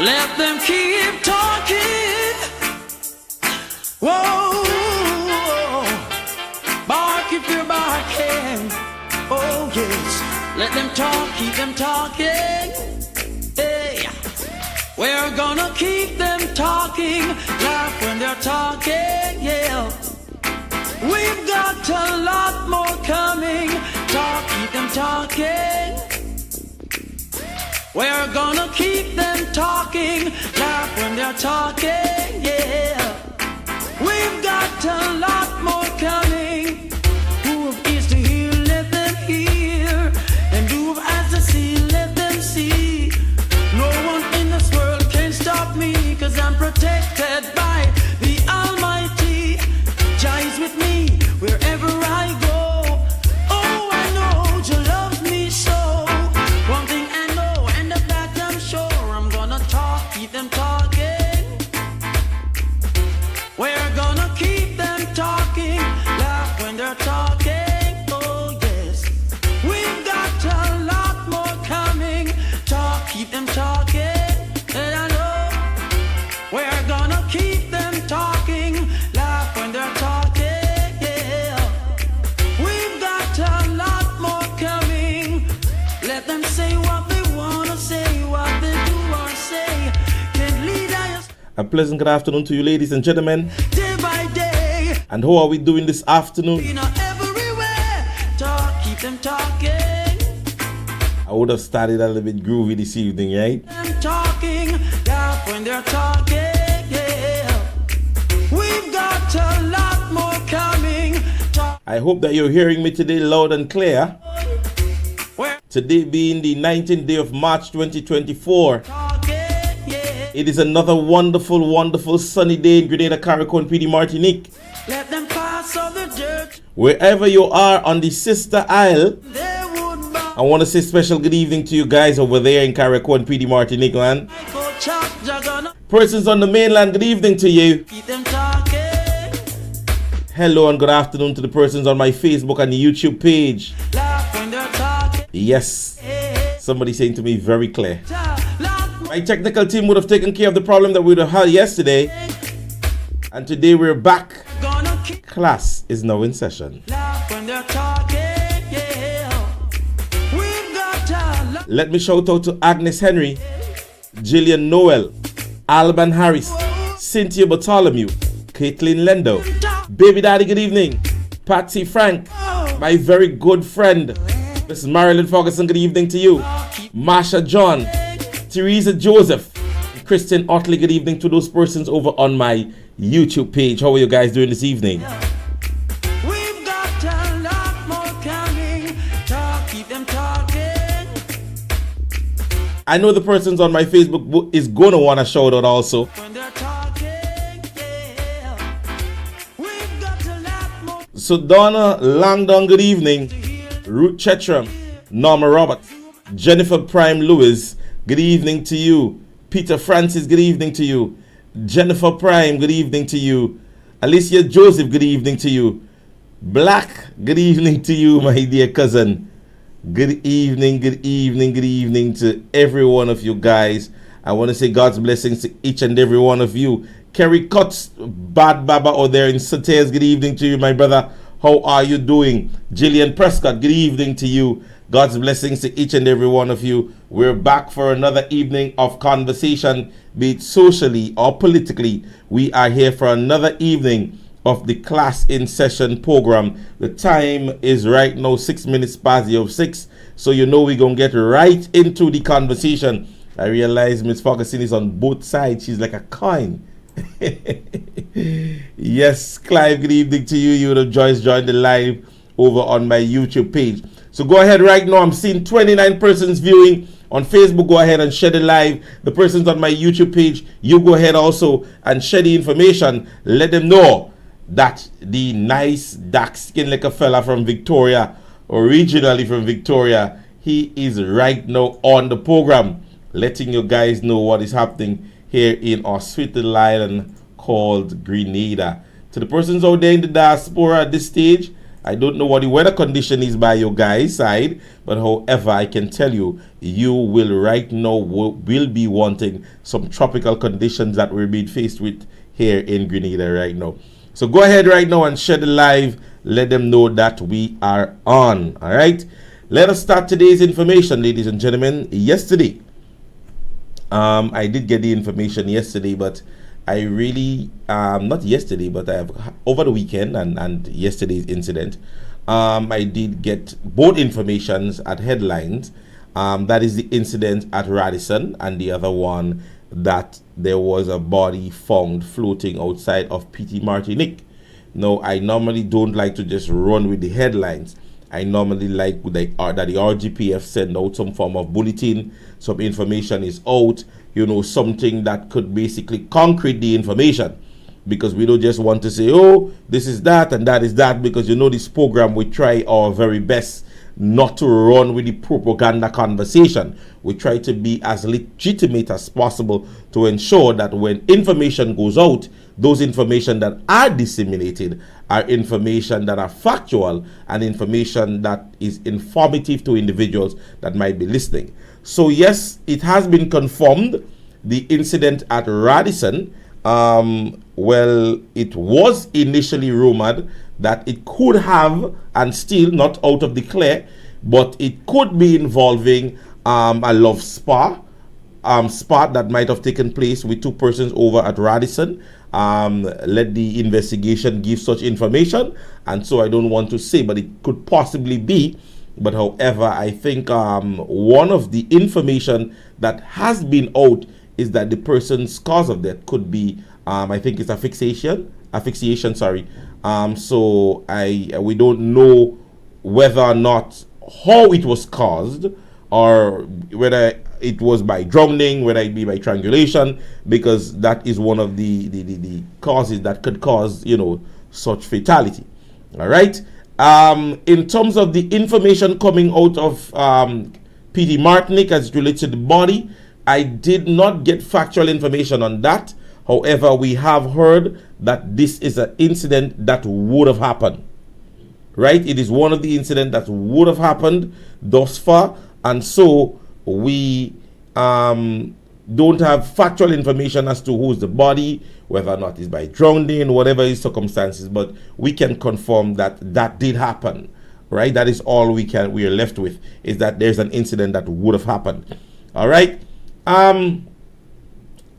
Let them keep talking. Whoa, bark if you're barking. Oh yes, let them talk, keep them talking. Hey, we're gonna keep them talking. Laugh when they're talking, yeah. We've got a lot more coming. Talk, keep them talking. We're gonna keep them talking. Laugh when they're talking, yeah. We've got a lot more coming. Who have ears to hear, let them hear. And who have eyes to see, let them see. No one in this world can stop me, 'cause I'm protected by the Almighty. Jah is with me wherever I go. Oh, I know Jah loves me so. One thing I know, and of that I'm sure. I'm gonna talk, keep them talking. We're gonna keep them talking. Laugh when they're talking. Oh yes, we've got a lot more coming. Talk, keep them talking. And I know we're gonna keep them talking. Laugh when they're talking. Yeah, we've got a lot more coming. Let them say what they wanna say, what they do or say. Can't lead us. A pleasant good afternoon to you, ladies and gentlemen. Day by day, And how are we doing this afternoon? you know, everywhere. Talk, keep them talking. I would have started a little bit groovy this evening, right? Them talking, laugh when they're talking, yeah. We've got a lot more coming. Talk, I hope that you're hearing me today loud and clear. we're Today being the 19th day of March 2024. talking, yeah. It is another wonderful, wonderful sunny day in Grenada, Carriacou, PD, Martinique. Let them pass all the dirt. Wherever you are on the sister isle, They would bow. I want to say special good evening to you guys over there in Carriacou and PD, Martinique, man. Go chop, Jah gonna Persons on the mainland, good evening to you. keep them talking. Hello and good afternoon to the persons on my Facebook and the YouTube page. Laugh when they're talking. Yes, Yeah. somebody saying to me very clear. Jah, laugh My technical team would have taken care of the problem that we would have had yesterday. And today we're back. gonna keep. Class is now in session. Laugh when they're talking, yeah. We've got a lot. Let me shout out to Agnes Henry, Gillian Noel, Alban Harris, Cynthia Bartholomew, Caitlin Lendo, Baby Daddy, good evening, Patsy Frank, my very good friend, Miss Marilyn Ferguson, good evening to you, Marsha John, Teresa Joseph, Kristen Otley, good evening to those persons over on my YouTube page. How are you guys doing this evening? We've got a lot more coming. Talk, keep them talking. I know the persons on my Facebook is gonna want to shout out also. When they're talking, yeah. We've got a lot more So Donna Langdon, good evening. to hear. Ruth Chetram, Norma Roberts, Jennifer Prime Lewis, good evening to you. Peter Francis, good evening to you. Jennifer Prime, good evening to you. Alicia Joseph, good evening to you. Black, good evening to you, my dear cousin. Good evening, good evening, good evening to every one of you guys. I want to say God's blessings to each and every one of you. Kerry Cuts, Bad Baba out there in Sates, good evening to you, my brother. How are you doing? Gillian Prescott, good evening to you. God's blessings to each and every one of you. We're back for another evening of conversation, be it socially or politically. We are here for another evening of the Class in Session program. The time is right now 6 minutes past the hour of 6. So you know we're going to get right into the conversation. I realize Miss Ferguson is on both sides. She's like a coin. Yes, Clive, good evening to you. You would have just joined the live over on my YouTube page. So go ahead right now. I'm seeing 29 persons viewing on Facebook. Go ahead and share the live. The persons on my YouTube page, you go ahead also and share the information. Let them know that the nice dark skin like a fella from Victoria, originally from Victoria, he is right now on the program, letting you guys know what is happening here in our sweet little island called Grenada. To the persons out there in the diaspora at this stage, I don't know what the weather condition is by your guys' side, but however, I can tell you, you will right now will be wanting some tropical conditions that we're being faced with here in Grenada right now. So go ahead right now and share the live. Let them know that we are on. All right. Let us start today's information, ladies and gentlemen. Yesterday, I did get the information yesterday, but I really, not yesterday, but I have over the weekend and yesterday's incident, I did get both informations at headlines. That is the incident at Radisson, and the other one that there was a body found floating outside of PT Martinique. Now, I normally don't like to just run with the headlines. I normally like that the RGPF send out some form of bulletin, some information is out, you know, something that could basically concrete the information. Because we don't just want to say, oh, this is that and that is that, because you know this program, we try our very best not to run with the propaganda conversation. We try to be as legitimate as possible to ensure that when information goes out, those information that are disseminated are information that are factual and information that is informative to individuals that might be listening. So yes, it has been confirmed, the incident at Radisson. Well, it was initially rumored that it could have, and still not out of the clear, but it could be involving a love spa that might have taken place with two persons over at Radisson. Let the investigation give such information, and so I don't want to say, but it could possibly be. But however, I think one of the information that has been out is that the person's cause of death could be, I think it's asphyxiation. So we don't know whether or not how it was caused, or whether it was by drowning, whether it be by strangulation, because that is one of the causes that could cause, you know, such fatality. All right. In terms of the information coming out of PD Martinique as it relates to the body, I did not get factual information on that. However, we have heard that this is an incident that would have happened. Right? It is one of the incidents that would have happened thus far. And so we don't have factual information as to who's the body, whether or not it's by drowning, whatever his circumstances. But we can confirm that that did happen. Right? That is all we are left with, is that there's an incident that would have happened. All right?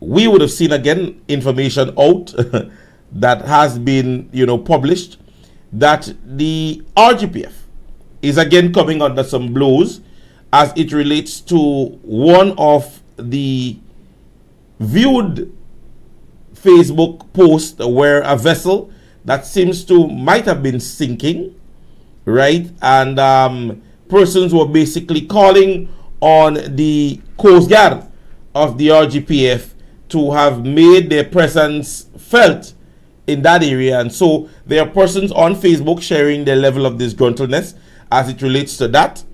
We would have seen again information out that has been, you know, published, that the RGPF is again coming under some blows as it relates to one of the viewed Facebook posts where a vessel that seems to might have been sinking, right? And persons were basically calling on the Coast Guard of the RGPF to have made their presence felt in that area. And so there are persons on Facebook sharing their level of disgruntledness as it relates to that.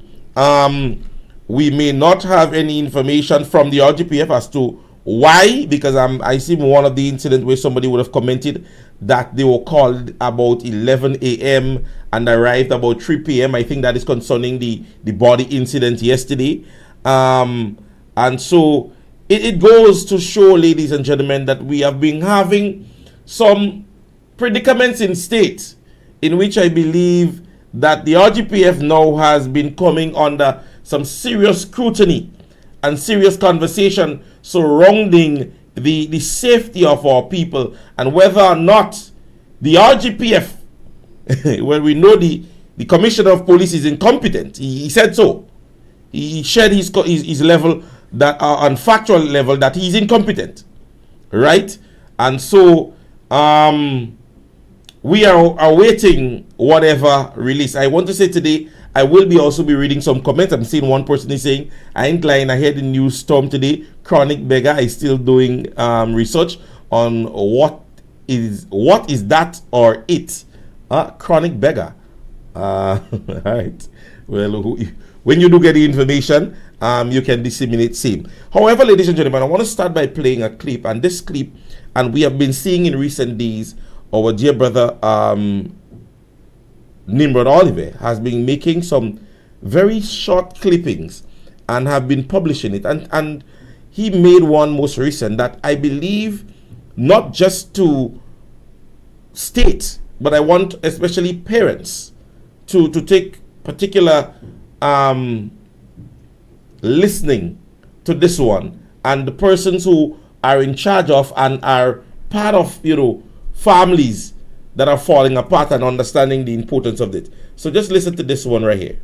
We may not have any information from the RGPF as to why, because I see one of the incidents where somebody would have commented that they were called about 11 a.m. and arrived about 3 p.m. I think that is concerning the body incident yesterday. And so it goes to show, ladies and gentlemen, that we have been having some predicaments in state in which I believe that the RGPF now has been coming under some serious scrutiny and serious conversation surrounding the safety of our people, and whether or not the RGPF, well, we know the Commissioner of Police is incompetent. He said so. He shared his level, that on factual level, that he's incompetent, right? And so we are awaiting whatever release. I want to say today, I will also be reading some comments. I'm seeing one person is saying, I ain't lying, I heard the news storm today. Chronic Beggar is still doing research on what is that or it. Chronic Beggar. All right. Well, when you do get the information, you can disseminate same. However, ladies and gentlemen, I want to start by playing a clip. And this clip, and we have been seeing in recent days, our dear brother Nimrod Oliver has been making some very short clippings and have been publishing it. And he made one most recent that I believe not just to state, but I want especially parents to take particular listening to this one, and the persons who are in charge of and are part of, families that are falling apart and understanding the importance of it. So just listen to this one right here.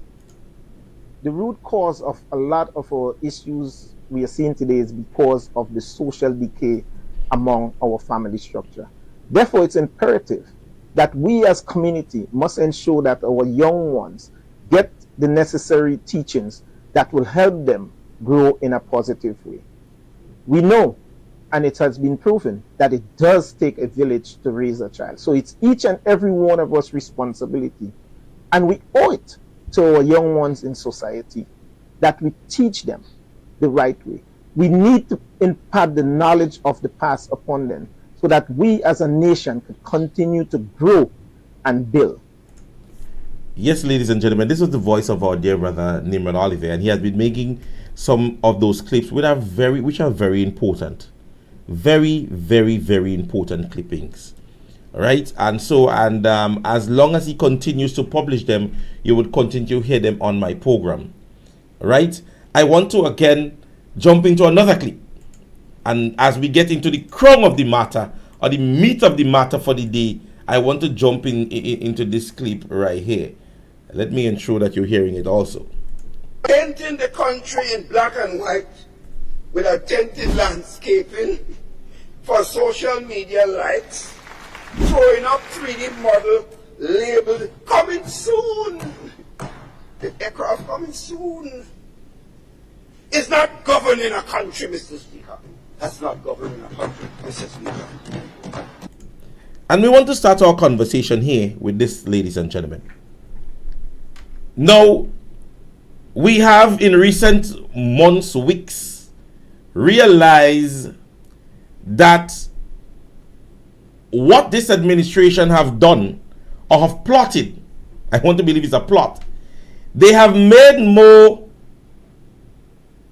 The root cause of a lot of our issues we are seeing today is because of the social decay among our family structure. Therefore, it's imperative that we as community must ensure that our young ones get the necessary teachings that will help them grow in a positive way. We know, and it has been proven, that it does take a village to raise a child. So it's each and every one of us responsibility, and we owe it to our young ones in society that we teach them the right way. We need to impart the knowledge of the past upon them so that we as a nation could continue to grow and build. Yes, ladies and gentlemen, this was the voice of our dear brother Nimrod Oliver, and he has been making some of those clips which are very important. Very, very, very important clippings. All right, and as long as he continues to publish them, you would continue to hear them on my program. All right, I want to again jump into another clip, and as we get into the crux of the matter, or the meat of the matter for the day, I want to jump into this clip right here. Let me ensure that you're hearing it also. Painting the country in black and white with a tinted landscaping for social media likes, throwing up 3D model labeled coming soon. The aircraft coming soon. It's not governing a country, Mr. Speaker. That's not governing a country, Mr. Speaker. And we want to start our conversation here with this, ladies and gentlemen. Now, we have in recent months, weeks, realized that what this administration have done or have plotted, I want to believe it's a plot, they have made more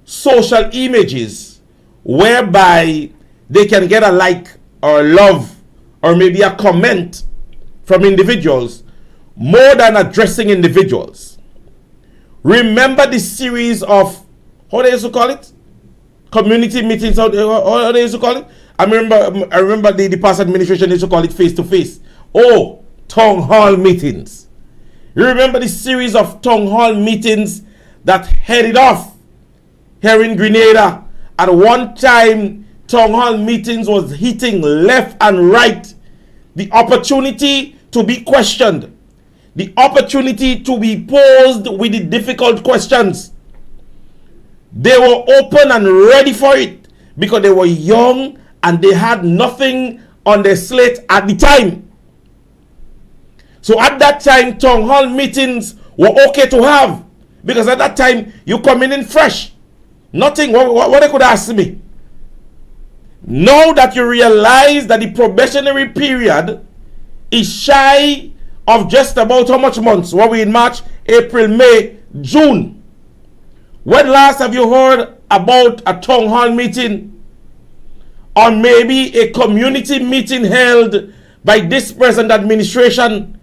social images whereby they can get a like or a love or maybe a comment from individuals more than addressing individuals. Remember the series of, how they used to call it? Community meetings, how they used to call it? I remember the past administration used to call it face-to-face. Oh, town hall meetings. You remember the series of town hall meetings that headed off here in Grenada? At one time, town hall meetings was hitting left and right. The opportunity to be questioned. The opportunity to be posed with the difficult questions. They were open and ready for it because they were young and they had nothing on their slate at the time. So at that time, town hall meetings were okay to have because at that time, you coming in fresh. Nothing, what they could ask me. Now that you realize that the probationary period is shy of just about how much months? Were we in March, April, May, June? When last have you heard about a town hall meeting? Or maybe a community meeting held by this present administration?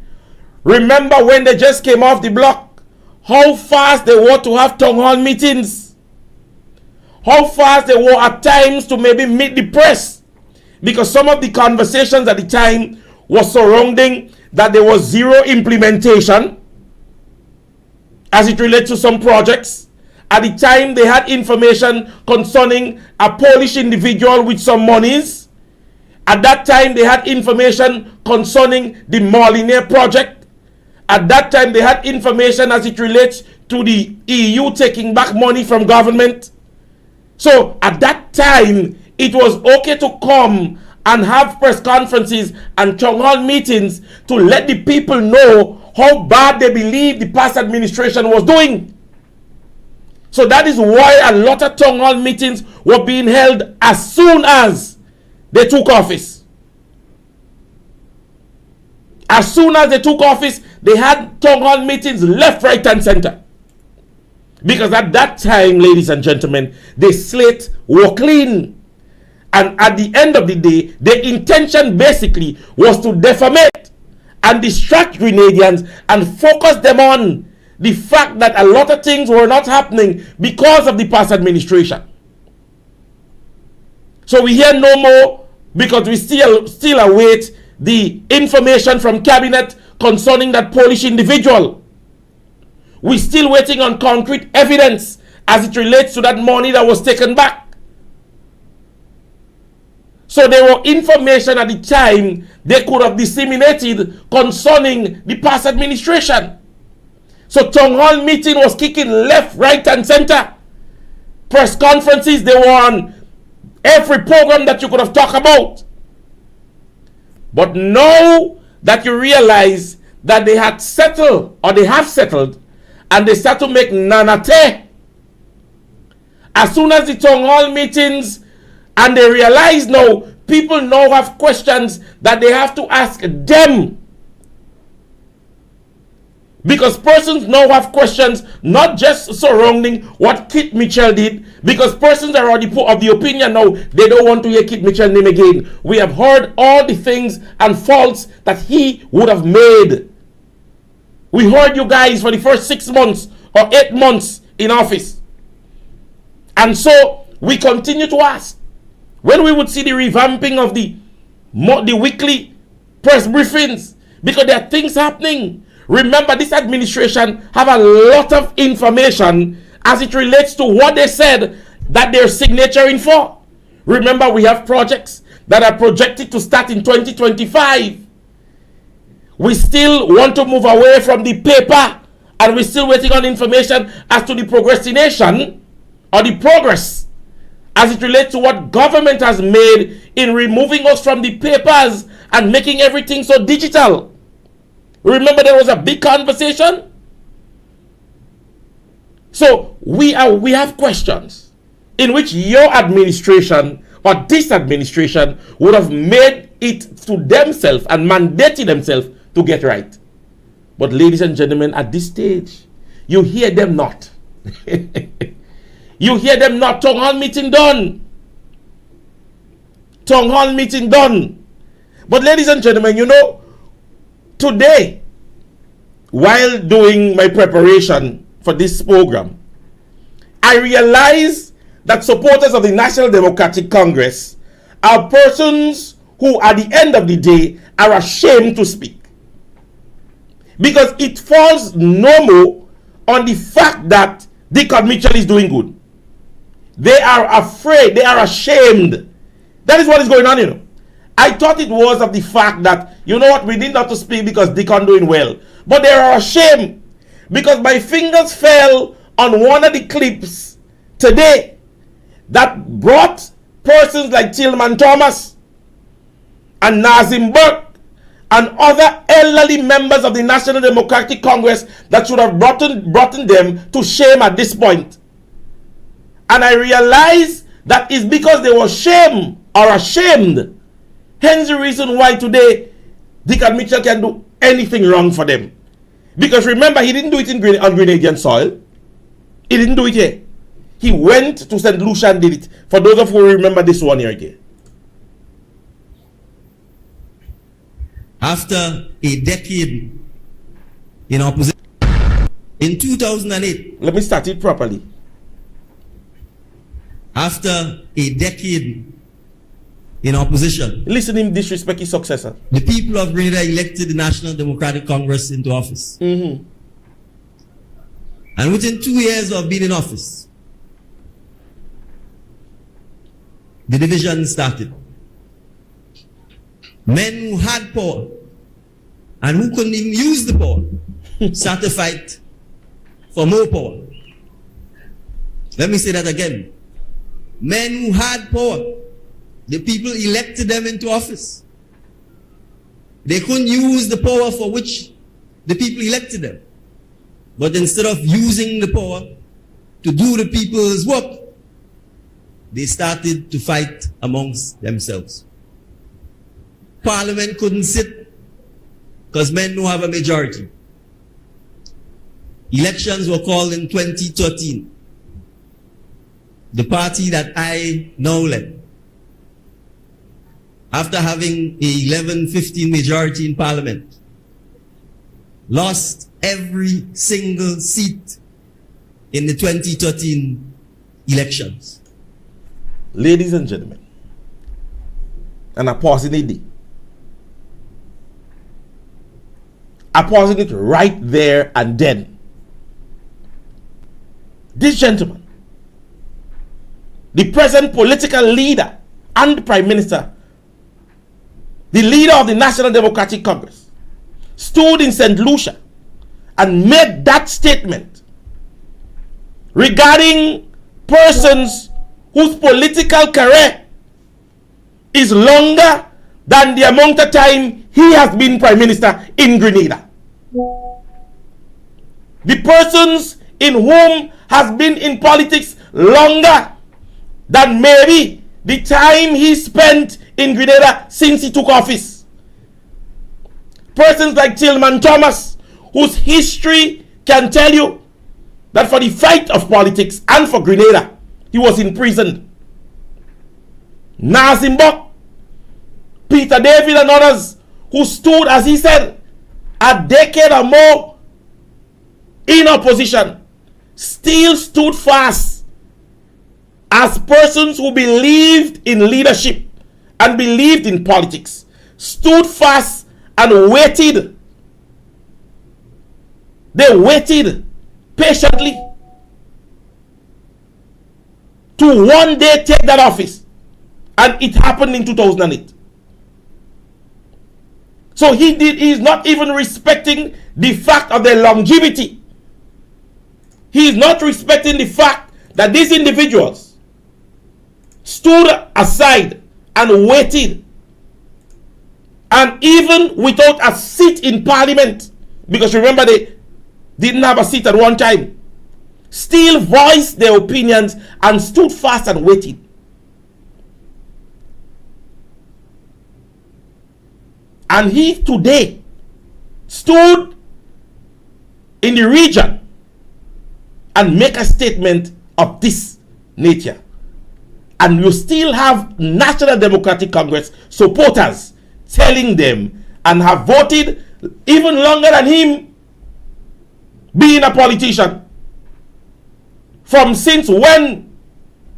Remember when they just came off the block? How fast they were to have town hall meetings? How fast they were at times to maybe meet the press? Because some of the conversations at the time was surrounding that there was zero implementation as it relates to some projects. At the time, they had information concerning a Polish individual with some monies. At that time, they had information concerning the Molyneux project. At that time, they had information as it relates to the EU taking back money from government. So at that time, it was okay to come and have press conferences and town hall meetings to let the people know how bad they believe the past administration was doing. So that is why a lot of town hall meetings were being held as soon as they took office. As soon as they took office, they had town hall meetings left, right, and center. Because at that time, ladies and gentlemen, the slate were clean. And at the end of the day, the intention basically was to defamate and distract Grenadians and focus them on the fact that a lot of things were not happening because of the past administration. So we hear no more because we still await the information from cabinet concerning that Polish individual. We're still waiting on concrete evidence as it relates to that money that was taken back. So there were information at the time they could have disseminated concerning the past administration. So town hall meeting was kicking left, right, and center. Press conferences, they were on every program that you could have talked about. But now that you realize that they had settled, or they have settled, and they start to make nanate, as soon as the town hall meetings, and they realize now, people now have questions that they have to ask them. Because persons now have questions not just surrounding what Kit Mitchell did, because persons are already put of the opinion now they don't want to hear Kit Mitchell's name again. We have heard all the things and faults that he would have made. We heard you guys for the first 6 months or 8 months in office. And so we continue to ask. When we would see the revamping of the weekly press briefings, because there are things happening. Remember, this administration have a lot of information as it relates to what they said that they're signaturing for. Remember, we have projects that are projected to start in 2025. We still want to move away from the paper, and we're still waiting on information as to the procrastination or the progress as it relates to what government has made in removing us from the papers and making everything so digital. Remember, there was a big conversation. So we have questions in which your administration or this administration would have made it to themselves and mandated themselves to get right. But ladies and gentlemen, at this stage, you hear them not. You hear them not. Town hall meeting done. Town hall meeting done. But ladies and gentlemen, you know, today, while doing my preparation for this program, I realized that supporters of the National Democratic Congress are persons who, at the end of the day, are ashamed to speak. Because it falls no more on the fact that Deacon Mitchell is doing good. They are afraid, they are ashamed. That is what is going on, you know. I thought it was of the fact that, you know what, we need not to speak because Deacon doing well. But they are ashamed because my fingers fell on one of the clips today that brought persons like Tillman Thomas and Nazim Burke and other elderly members of the National Democratic Congress that should have brought them to shame at this point. And I realized that it's because they were ashamed. Hence the reason why today Deacon Mitchell can do anything wrong for them. Because remember, he didn't do it on Grenadian soil. He didn't do it here. He went to St. Lucia and did it. For those of you who remember this one here again. After a decade in opposition, in 2008. Let me start it properly. After a decade in opposition, listen him disrespect his successor. the people of Grenada elected the National Democratic Congress into office. Mm-hmm. And within 2 years of being in office, the division started. Men who had power and who couldn't even use the power started to fight for more power. Let me say that again. Men who had power, the people elected them into office. They couldn't use the power for which the people elected them. But instead of using the power to do the people's work, they started to fight amongst themselves. Parliament couldn't sit because men don't have a majority. Elections were called in 2013. The party that I now led, after having a 11-15 majority in parliament, lost every single seat in the 2013 elections. Ladies and gentlemen, and I'm pausing it. I'm pausing it right there and then. This gentleman, the present political leader and Prime Minister, the leader of the National Democratic Congress, stood in St. Lucia and made that statement regarding persons whose political career is longer than the amount of time he has been Prime Minister in Grenada. The persons in whom has been in politics longer than maybe the time he spent in Grenada since he took office. Persons like Tillman Thomas, whose history can tell you that for the fight of politics and for Grenada, he was in prison. Nazimbok, Peter David and others who stood, as he said, a decade or more in opposition, still stood fast as persons who believed in leadership and believed in politics, stood fast and waited. They waited patiently to one day take that office, and it happened in 2008. So he is not even respecting the fact of their longevity. He is not respecting the fact that these individuals stood aside and waited, and even without a seat in parliament, because remember they didn't have a seat at one time, still voiced their opinions and stood fast and waited. And he today stood in the region and make a statement of this nature. And you still have National Democratic Congress supporters telling them and have voted even longer than him being a politician. From since when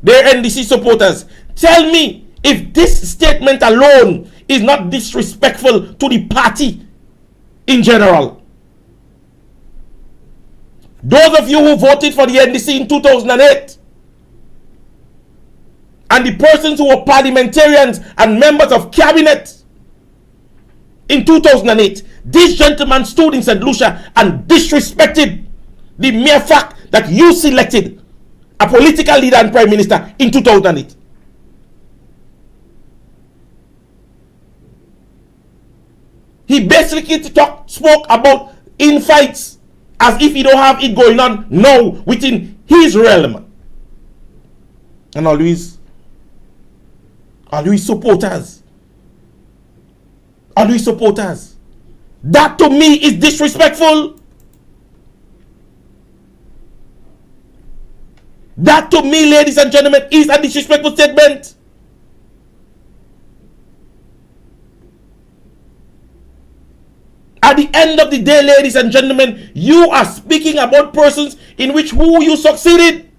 they're NDC supporters. Tell me if this statement alone is not disrespectful to the party in general. Those of you who voted for the NDC in 2008 and the persons who were parliamentarians and members of cabinet in 2008, this gentleman stood in St. Lucia and disrespected the mere fact that you selected a political leader and Prime Minister in 2008. He basically spoke about infights as if he don't have it going on now within his realm. And always supporters. That to me is disrespectful. That to me, ladies and gentlemen, is a disrespectful statement. At the end of the day, ladies and gentlemen, you are speaking about persons in which who you succeeded.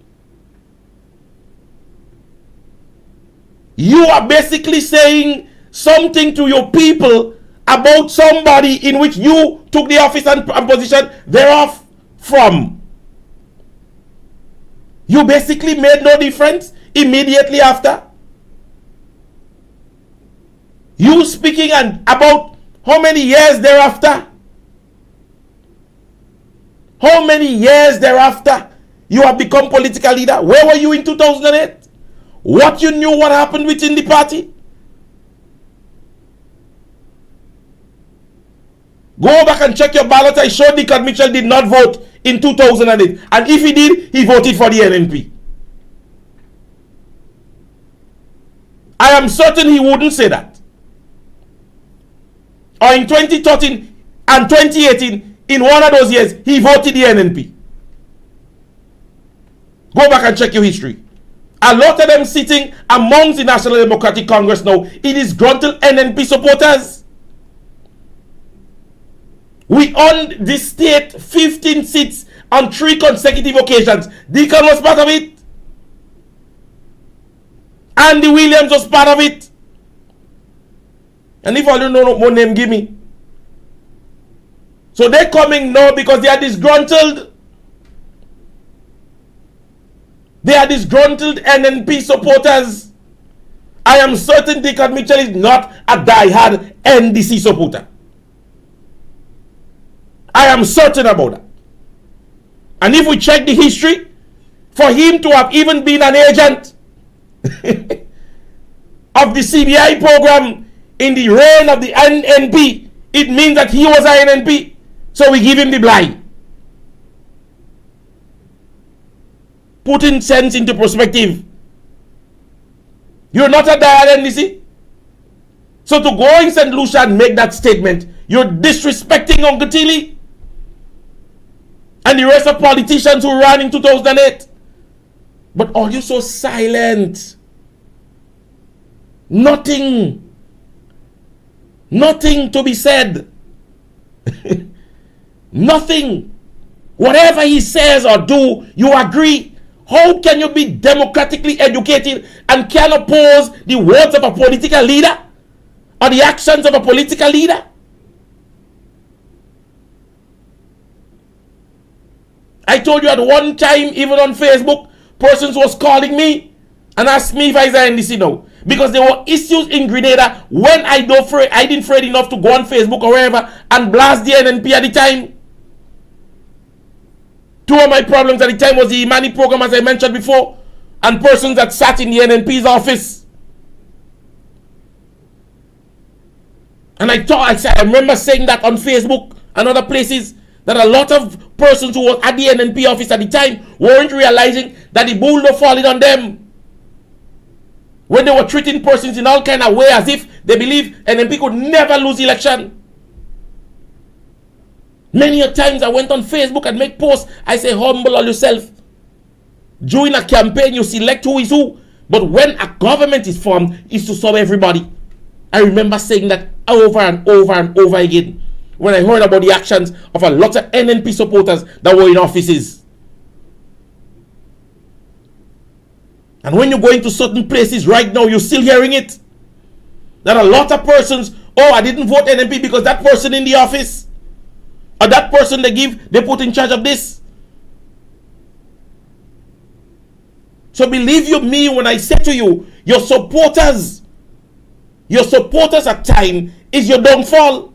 You are basically saying something to your people about somebody in which you took the office and position thereof from. You basically made no difference immediately after. You speaking about how many years thereafter? How many years thereafter you have become political leader? Where were you in 2008? What you knew what happened within the party? Go back and check your ballot. I showed Dickard Mitchell did not vote in 2008. And if he did, he voted for the NNP. I am certain he wouldn't say that. Or in 2013, And 2018, in one of those years, he voted the NNP. Go back and check your history. A lot of them sitting amongst the National Democratic Congress now, it is disgruntled NNP supporters. We won this state 15 seats on 3 consecutive occasions. Deacon was part of it. Andy Williams was part of it. And if I don't know no more name, give me. So they're coming now because they are disgruntled. They are disgruntled NNP supporters. I am certain Deacon Mitchell is not a die-hard NDC supporter. I am certain about that. And if we check the history, for him to have even been an agent of the CBI program in the reign of the NNP, it means that he was an NNP. So we give him the blind. Putting sense into perspective. You're not a diehard NDC. So to go in St. Lucia and make that statement, you're disrespecting Uncle Tilly and the rest of politicians who ran in 2008. But all you so silent. Nothing to be said. Nothing. Whatever he says or do, you agree. How can you be democratically educated and can oppose the words of a political leader or the actions of a political leader? I told you at one time, even on Facebook, persons was calling me and asked me if I was an NDC now. Because there were issues in Grenada when I didn't afraid enough to go on Facebook or wherever and blast the NNP at the time. Two of my problems at the time was the Imani program, as I mentioned before, and persons that sat in the NNP's office. And I remember saying that on Facebook and other places, that a lot of persons who were at the NNP office at the time weren't realizing that the bull was falling on them. When they were treating persons in all kind of way as if they believe NNP could never lose election. Many a times I went on Facebook and make posts. I say, humble all yourself. During a campaign, you select who is who. But when a government is formed, it's to serve everybody. I remember saying that over and over and over again when I heard about the actions of a lot of NNP supporters that were in offices. And when you go into certain places right now, you're still hearing it. That a lot of persons, oh, I didn't vote NNP because that person in the office, or that person they put in charge of this. So believe you me when I say to you, your supporters at time is your downfall.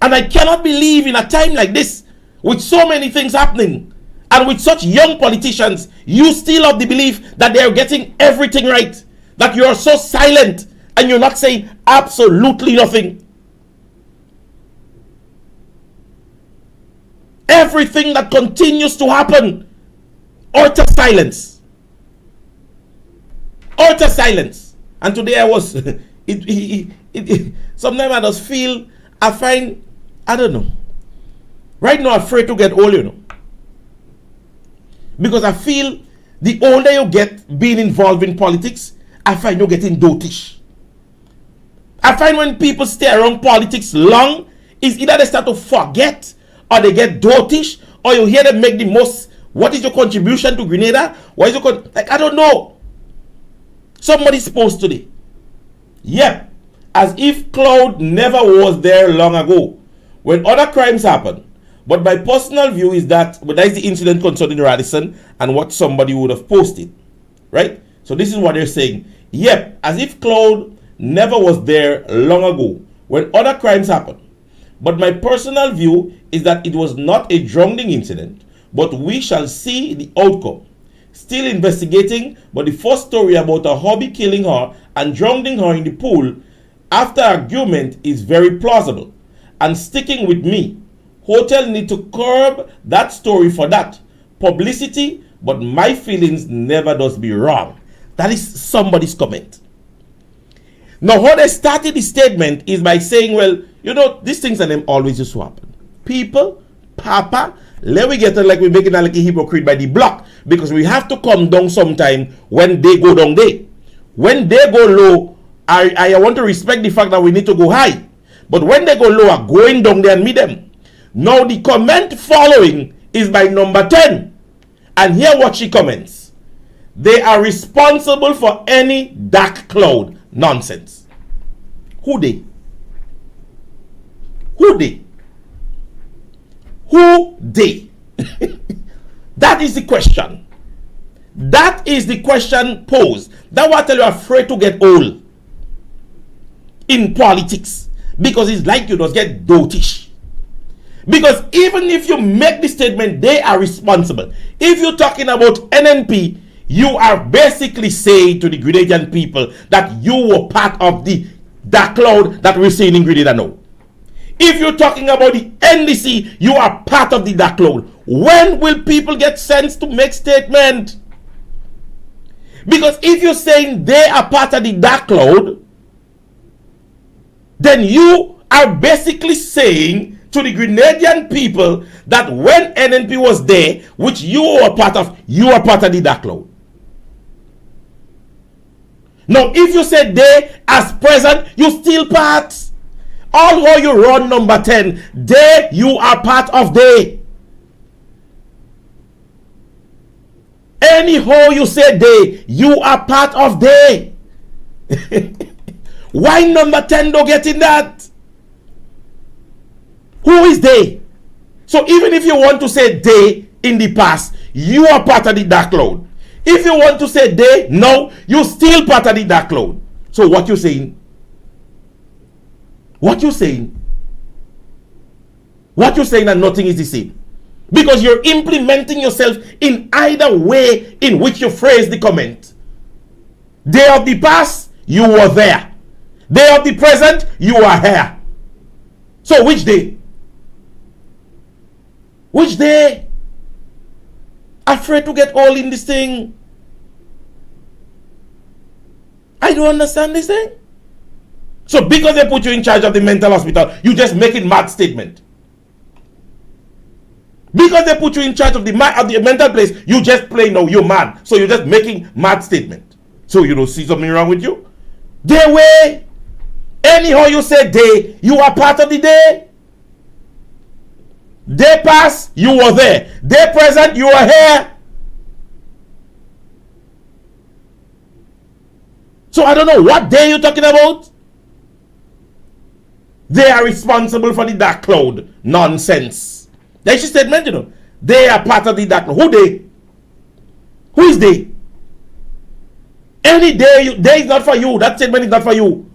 And I cannot believe in a time like this, with so many things happening, and with such young politicians, you still have the belief that they are getting everything right, that you are so silent and you're not saying absolutely nothing. Everything that continues to happen, utter silence. Utter silence. And today I was, sometimes I just feel, I don't know. Right now I'm afraid to get old, you know. Because I feel the older you get being involved in politics, I find you're getting dotish. I find when people stay around politics long, it's either they start to forget or they get dotish, or you hear them make the most, what is your contribution to Grenada? What is your I don't know. Somebody's post today. Yep. As if Cloud never was there long ago, when other crimes happen. But my personal view is that, but that is the incident concerning Radisson and what somebody would have posted. Right? So this is what they're saying. Yep. As if Cloud never was there long ago, when other crimes happen. But my personal view is that it was not a drowning incident, but we shall see the outcome. Still investigating, but the first story about a hobby killing her and drowning her in the pool after argument is very plausible. And sticking with me, hotel need to curb that story for that. Publicity, but my feelings never does be wrong. That is somebody's comment. Now, how they started the statement is by saying, well, You know, these things and them always used to happen. People, Papa, let we get it like we're making it like a hypocrite by the block, because we have to come down sometime when they go down there. When they go low, I want to respect the fact that we need to go high. But when they go lower, going down there and meet them. Now the comment following is by number 10. And hear what she comments. They are responsible for any dark cloud nonsense. Who they? Who they? Who they? That is the question. That is the question posed. That's why I tell you, afraid to get old in politics. Because it's like you just get dotish. Because even if you make the statement, they are responsible. If you're talking about NNP, you are basically saying to the Grenadian people that you were part of the dark cloud that we're seeing in Grenada now. If you're talking about the NDC, you are part of the dark cloud. When will people get sense to make statement? Because if you're saying they are part of the dark cloud, then you are basically saying to the Grenadian people that when NNP was there, which you were part of, you are part of the dark cloud. Now, if you say they as present, you still part. Although you run number 10, they, you are part of they. Anyhow you say they, you are part of they. Why number 10 don't get in that? Who is they? So even if you want to say they in the past, you are part of the dark cloud. If you want to say they, no, you still part of the dark cloud. So what you saying? What you saying? What you saying and nothing is the same. Because you're implementing yourself in either way in which you phrase the comment. Day of the past, you were there. Day of the present, you are here. So which day? Which day? Afraid to get all in this thing. I don't understand this thing. So because they put you in charge of the mental hospital, you just make it mad statement. Because they put you in charge of the mental place, you just play no, you're mad. So you're just making mad statement. So you don't see something wrong with you? They way. Anyhow you say they, you are part of the day. Day pass, you were there. Day present, you are here. So I don't know what day you're talking about. They are responsible for the dark cloud. Nonsense. That's your statement, you know. They are part of the dark cloud. Who they? Who is they? Any day, day is not for you. That statement is not for you.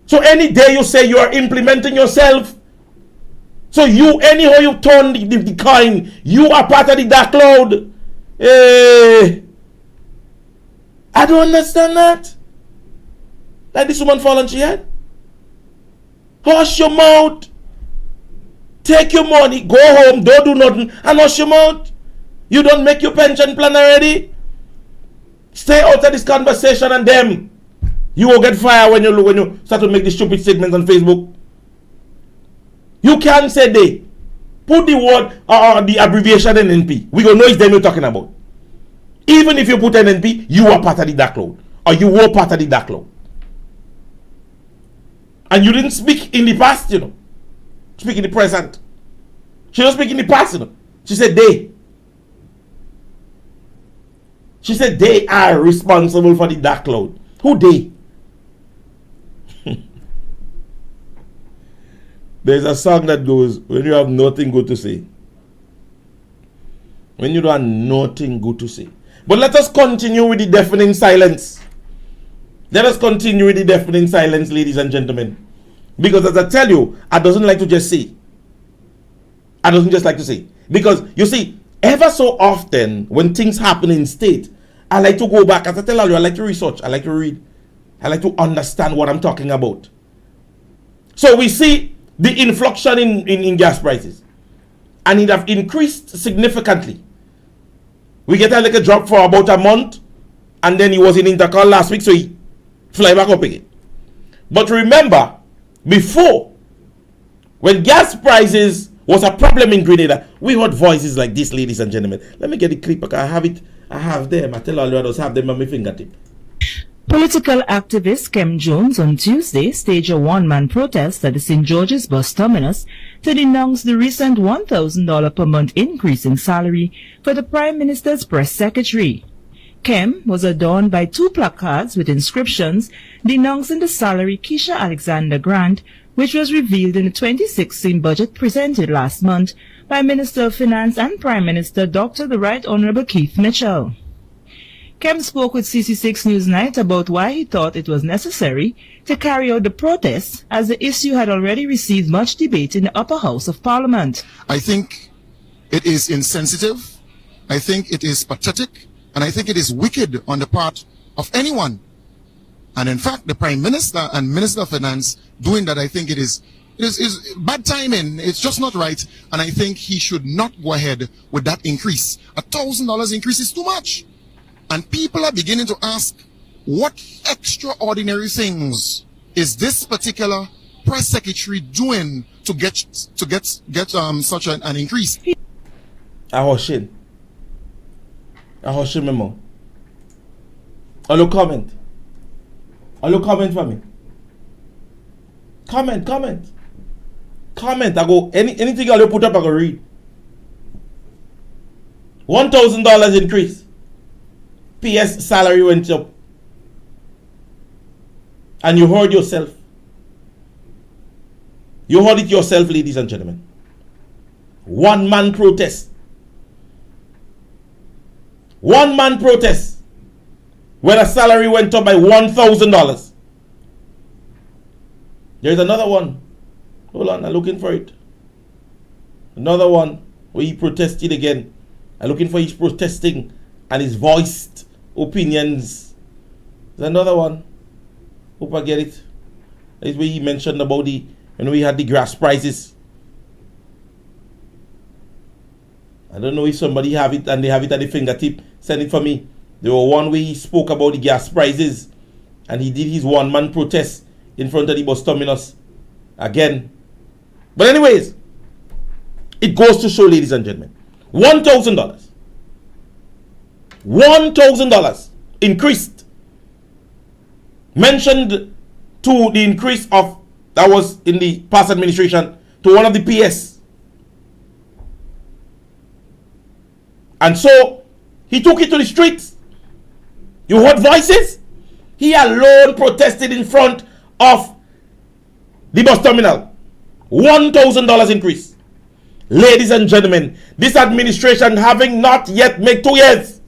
So any day you say you are implementing yourself. So you, anyhow you turn the coin, you are part of the dark cloud. I don't understand that. Like this woman fall on she head. Hush your mouth. Take your money, go home, don't do nothing, and hush your mouth. You don't make your pension plan already. Stay out of this conversation and them. You will get fired when you start to make the stupid statements on Facebook. You can't say they. Put the word or the abbreviation NNP. We gonna know it's them you're talking about. Even if you put NNP, you are part of the dark cloud. Or you were part of the dark cloud. And you didn't speak in the past, you know. Speak in the present. She don't speak in the past, you know. She said they. She said they are responsible for the dark cloud. Who they? There's a song that goes, when you have nothing good to say. When you don't have nothing good to say. But let us continue with the deafening silence. Let us continue with the deafening silence, ladies and gentlemen. Because as I tell you, I doesn't like to just say. I doesn't just like to say. Because, you see, ever so often, when things happen in state, I like to go back. As I tell you, I like to research. I like to read. I like to understand what I'm talking about. So we see the inflation in gas prices. And it have increased significantly. We get a little drop for about a month. And then he was in intercall last week, so he fly back up again. But remember, Before, when gas prices was a problem in Grenada, we heard voices like this, ladies and gentlemen. Let me get the clip because I have it. I have them. I tell all you others, have them on my fingertip. Political activist Kem Jones on Tuesday staged a one-man protest at the St. George's bus terminus to denounce the recent $1,000 per month increase in salary for the Prime Minister's press secretary. Kem was adorned by 2 placards with inscriptions denouncing the salary Keisha Alexander grant, which was revealed in the 2016 budget presented last month by Minister of Finance and Prime Minister Dr. the Right Honorable Keith Mitchell. Kem spoke with CC6 Newsnight about why he thought it was necessary to carry out the protest, as the issue had already received much debate in the upper house of Parliament. I think it is insensitive, I think it is pathetic, and I think it is wicked on the part of anyone. And in fact, the Prime Minister and Minister of Finance doing that, I think it is bad timing. It's just not right. And I think he should not go ahead with that increase. $1,000 increase is too much. And people are beginning to ask, what extraordinary things is this particular press secretary doing to get such an increase? I hushing memo. Hello, comment. Hello, comment for me. Comment. I go anything I'll put up, I go read. $1,000 increase. PS salary went up. And you heard yourself. You heard it yourself, ladies and gentlemen. One-man protest. One-man protest. When a salary went up by $1,000. There's another one. Hold on, I'm looking for it. Another one where he protested again. I'm looking for his protesting and his voiced opinions. There's another one. Hope I get it. That's where he mentioned about when we had the gas prices. I don't know if somebody have it and they have it at the fingertip. Send it for me. There were one way he spoke about the gas prices and he did his one-man protest in front of the bus terminus again. But anyways, it goes to show, ladies and gentlemen, $1,000. $1,000 increased. Mentioned to the increase of that was in the past administration to one of the PS. And so he took it to the streets. You heard voices? He alone protested in front of the bus terminal. $1,000 increase. Ladies and gentlemen, this administration, having not yet made 2 years,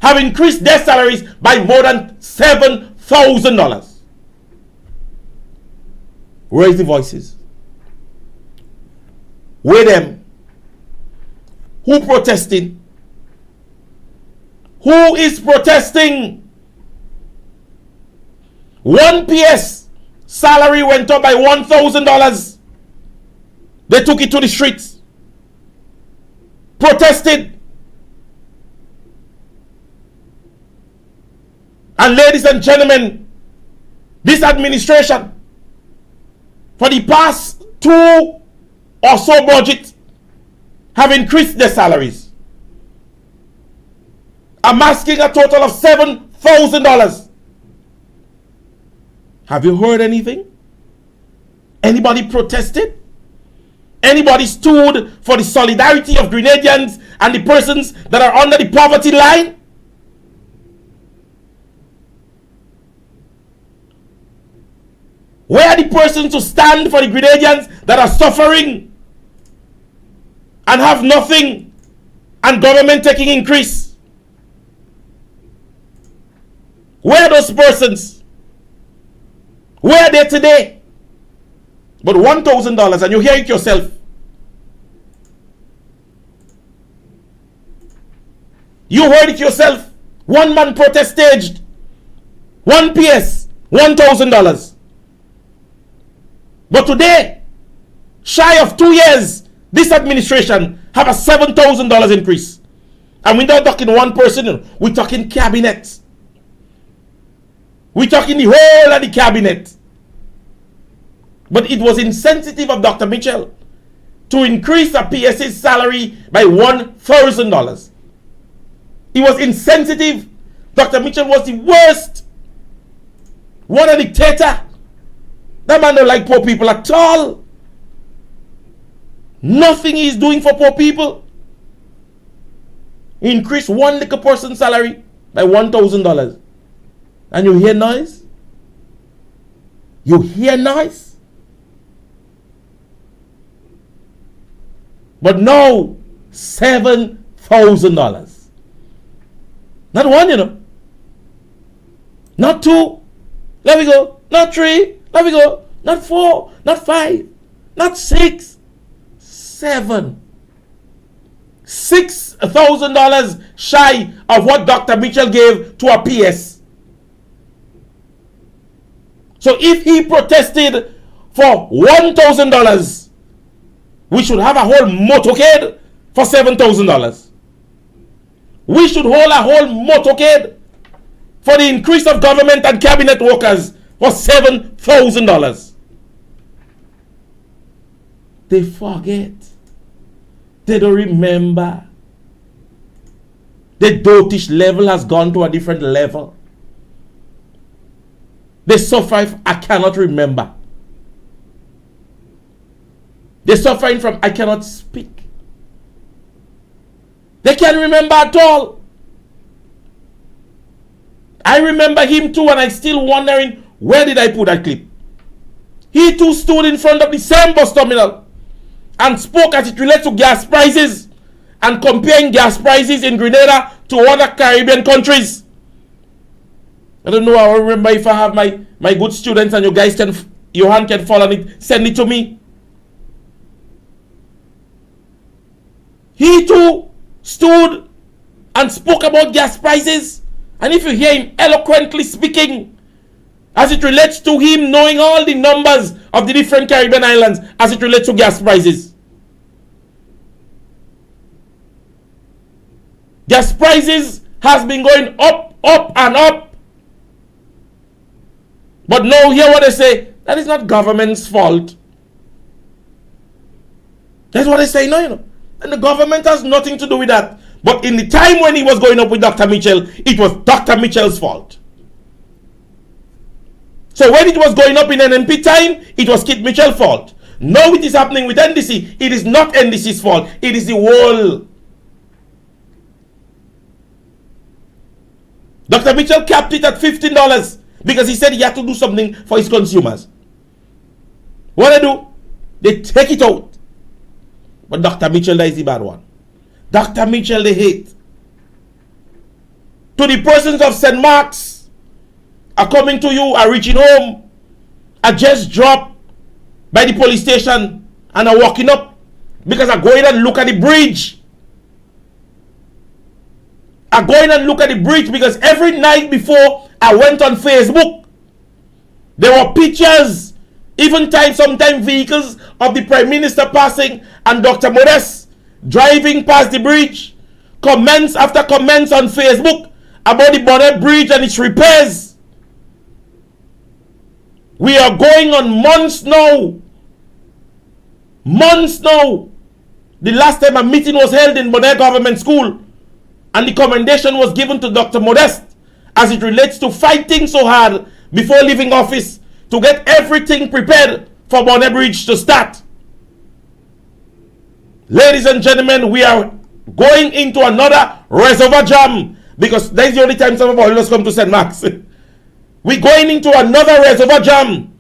have increased their salaries by more than $7,000. Raise the voices. Where them? Who protesting? Who is protesting? One PS salary went up by $1,000. They took it to the streets. Protested. And ladies and gentlemen, this administration, for the past 2 or so budgets, have increased their salaries. I'm asking a total of $7,000. Have you heard anything? Anybody protested? Anybody stood for the solidarity of Grenadians and the persons that are under the poverty line? Where are the persons to stand for the Grenadians that are suffering and have nothing and government taking increase? Where are those persons? Where are they today? But $1,000, and you hear it yourself. You heard it yourself. One-man protest staged. 1 PS, $1,000. But today, shy of 2 years, this administration have a $7,000 increase. And we're not talking one person, we're talking cabinet. We're talking the whole of the cabinet. But it was insensitive of Dr. Mitchell to increase a PS's salary by $1,000. It was insensitive. Dr. Mitchell was the worst. What a dictator. That man don't like poor people at all. Nothing he's doing for poor people. He increased one little person's salary by $1,000. And you hear noise? You hear noise? But no, $7,000. Not one, you know. Not two. Let me go. Not three. Let me go. Not four. Not five. Not six. $7,000 shy of what Dr. Mitchell gave to a PS. So if he protested for $1,000, we should have a whole motorcade for $7,000. We should hold a whole motorcade for the increase of government and cabinet workers for $7,000. They forget. They don't remember. The dotish level has gone to a different level. They suffer from I cannot remember. They're suffering from I cannot speak. They can't remember at all. I remember him too, and I'm still wondering, where did I put that clip? He too stood in front of the same bus terminal and spoke as it relates to gas prices and comparing gas prices in Grenada to other Caribbean countries. I don't know, I remember if I have my good students and you guys can, your hand can fall on it, send it to me. He too stood and spoke about gas prices. And if you hear him eloquently speaking, as it relates to him knowing all the numbers of the different Caribbean islands as it relates to gas prices. Gas prices has been going up, up and up. But now hear what they say, that is not government's fault. That's what they say now, you know. And the government has nothing to do with that. But in the time when he was going up with Dr. Mitchell, it was Dr. Mitchell's fault. So when it was going up in NMP time, it was Kit Mitchell's fault. Now it is happening with NDC. It is not NDC's fault. It is the whole. Dr. Mitchell capped it at $15 because he said he had to do something for his consumers. What they do? They take it out. But Dr. Mitchell, that is the bad one. Dr. Mitchell, they hate. To the persons of St. Mark's are coming to you, are reaching home, are just dropped by the police station and are walking up because are going and look at the bridge. Are going and look at the bridge because every night before I went on Facebook, there were pictures, even sometimes vehicles of the Prime Minister passing and Dr. Modest driving past the bridge. Comments after comments on Facebook about the Bonnet Bridge and its repairs. We are going on months now. Months now. The last time a meeting was held in Bonnet Government School and the commendation was given to Dr. Modest as it relates to fighting so hard before leaving office to get everything prepared for Bonnet Bridge to start. Ladies and gentlemen, we are going into another reservoir jam because that's the only time some of our leaders come to St. Mark's. We're going into another reservoir jam.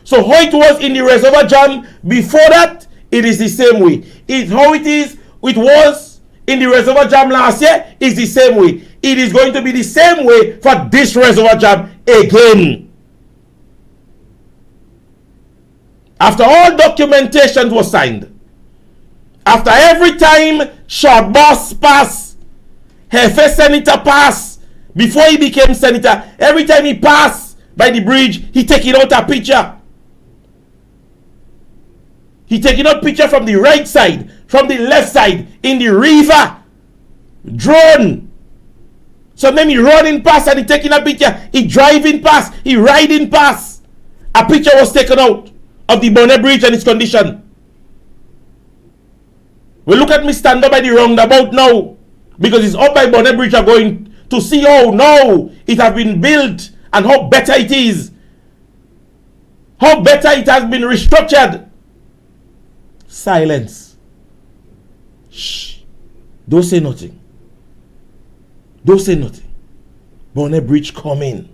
So how it was in the reservoir jam before that, it is the same way. It's how it was in the reservoir jam last year, is the same way. It is going to be the same way for this reservoir jam again. After all documentation was signed, after every time Short Boss passed, Hefe Senator passed, before he became senator, every time he passed by the bridge, he taking out a picture. He taking out picture from the right side, from the left side, in the river. Drone. So then he running past and he taking a picture. He driving past, he riding past. A picture was taken out of the Bonnet Bridge and its condition. We look at me stand up by the roundabout now, because it's up by Bonnet Bridge are going to see how now it has been built and how better it is. How better it has been restructured. Silence. Shh. Don't say nothing. Don't say nothing. Bonnet Bridge coming.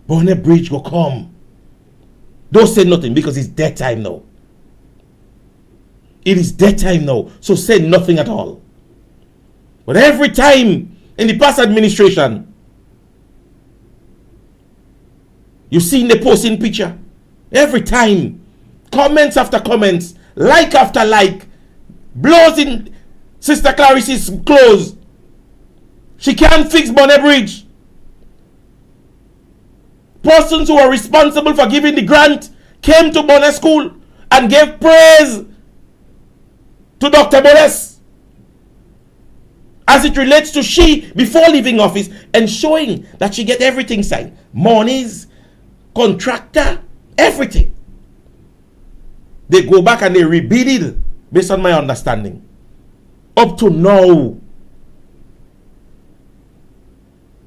Bonnet Bridge will come. Don't say nothing because it's dead time now. It is dead time now. So say nothing at all. But every time in the past administration, you seen the posting picture. Every time, comments after comments, like after like, blows in Sister Clarice's clothes. She can't fix Bonnet Bridge. Persons who are responsible for giving the grant came to Bonnet School and gave praise to Dr. Boles as it relates to she before leaving office, ensuring that she get everything signed. Monies, contractor, everything. They go back and they rebid it based on my understanding. Up to now,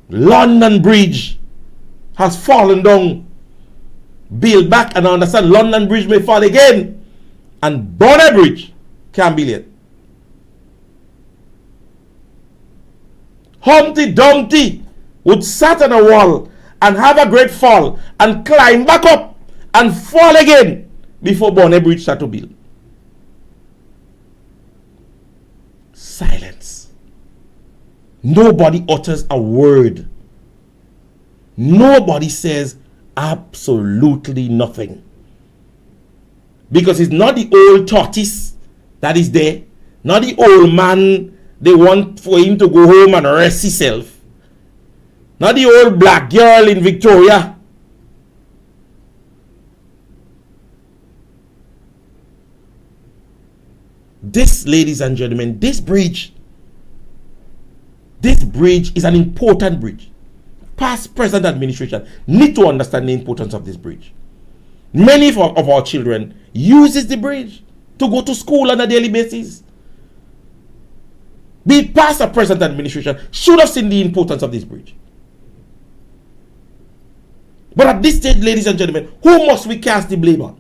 London Bridge has fallen down. Build back, and I understand London Bridge may fall again. And Bonnet Bridge can't be late. Humpty Dumpty would sat on a wall and have a great fall and climb back up and fall again before Bonnet Bridge start to build. Silence. Nobody utters a word. Nobody says absolutely nothing. Because it's not the old tortoise that is there, not the old man they want for him to go home and rest himself, not the old black girl in Victoria. This, ladies and gentlemen, this bridge is an important bridge. Past, present administration need to understand the importance of this bridge. Many of our children uses the bridge to go to school on a daily basis. Be past or present administration should have seen the importance of this bridge. But at this stage, ladies and gentlemen, who must we cast the blame on?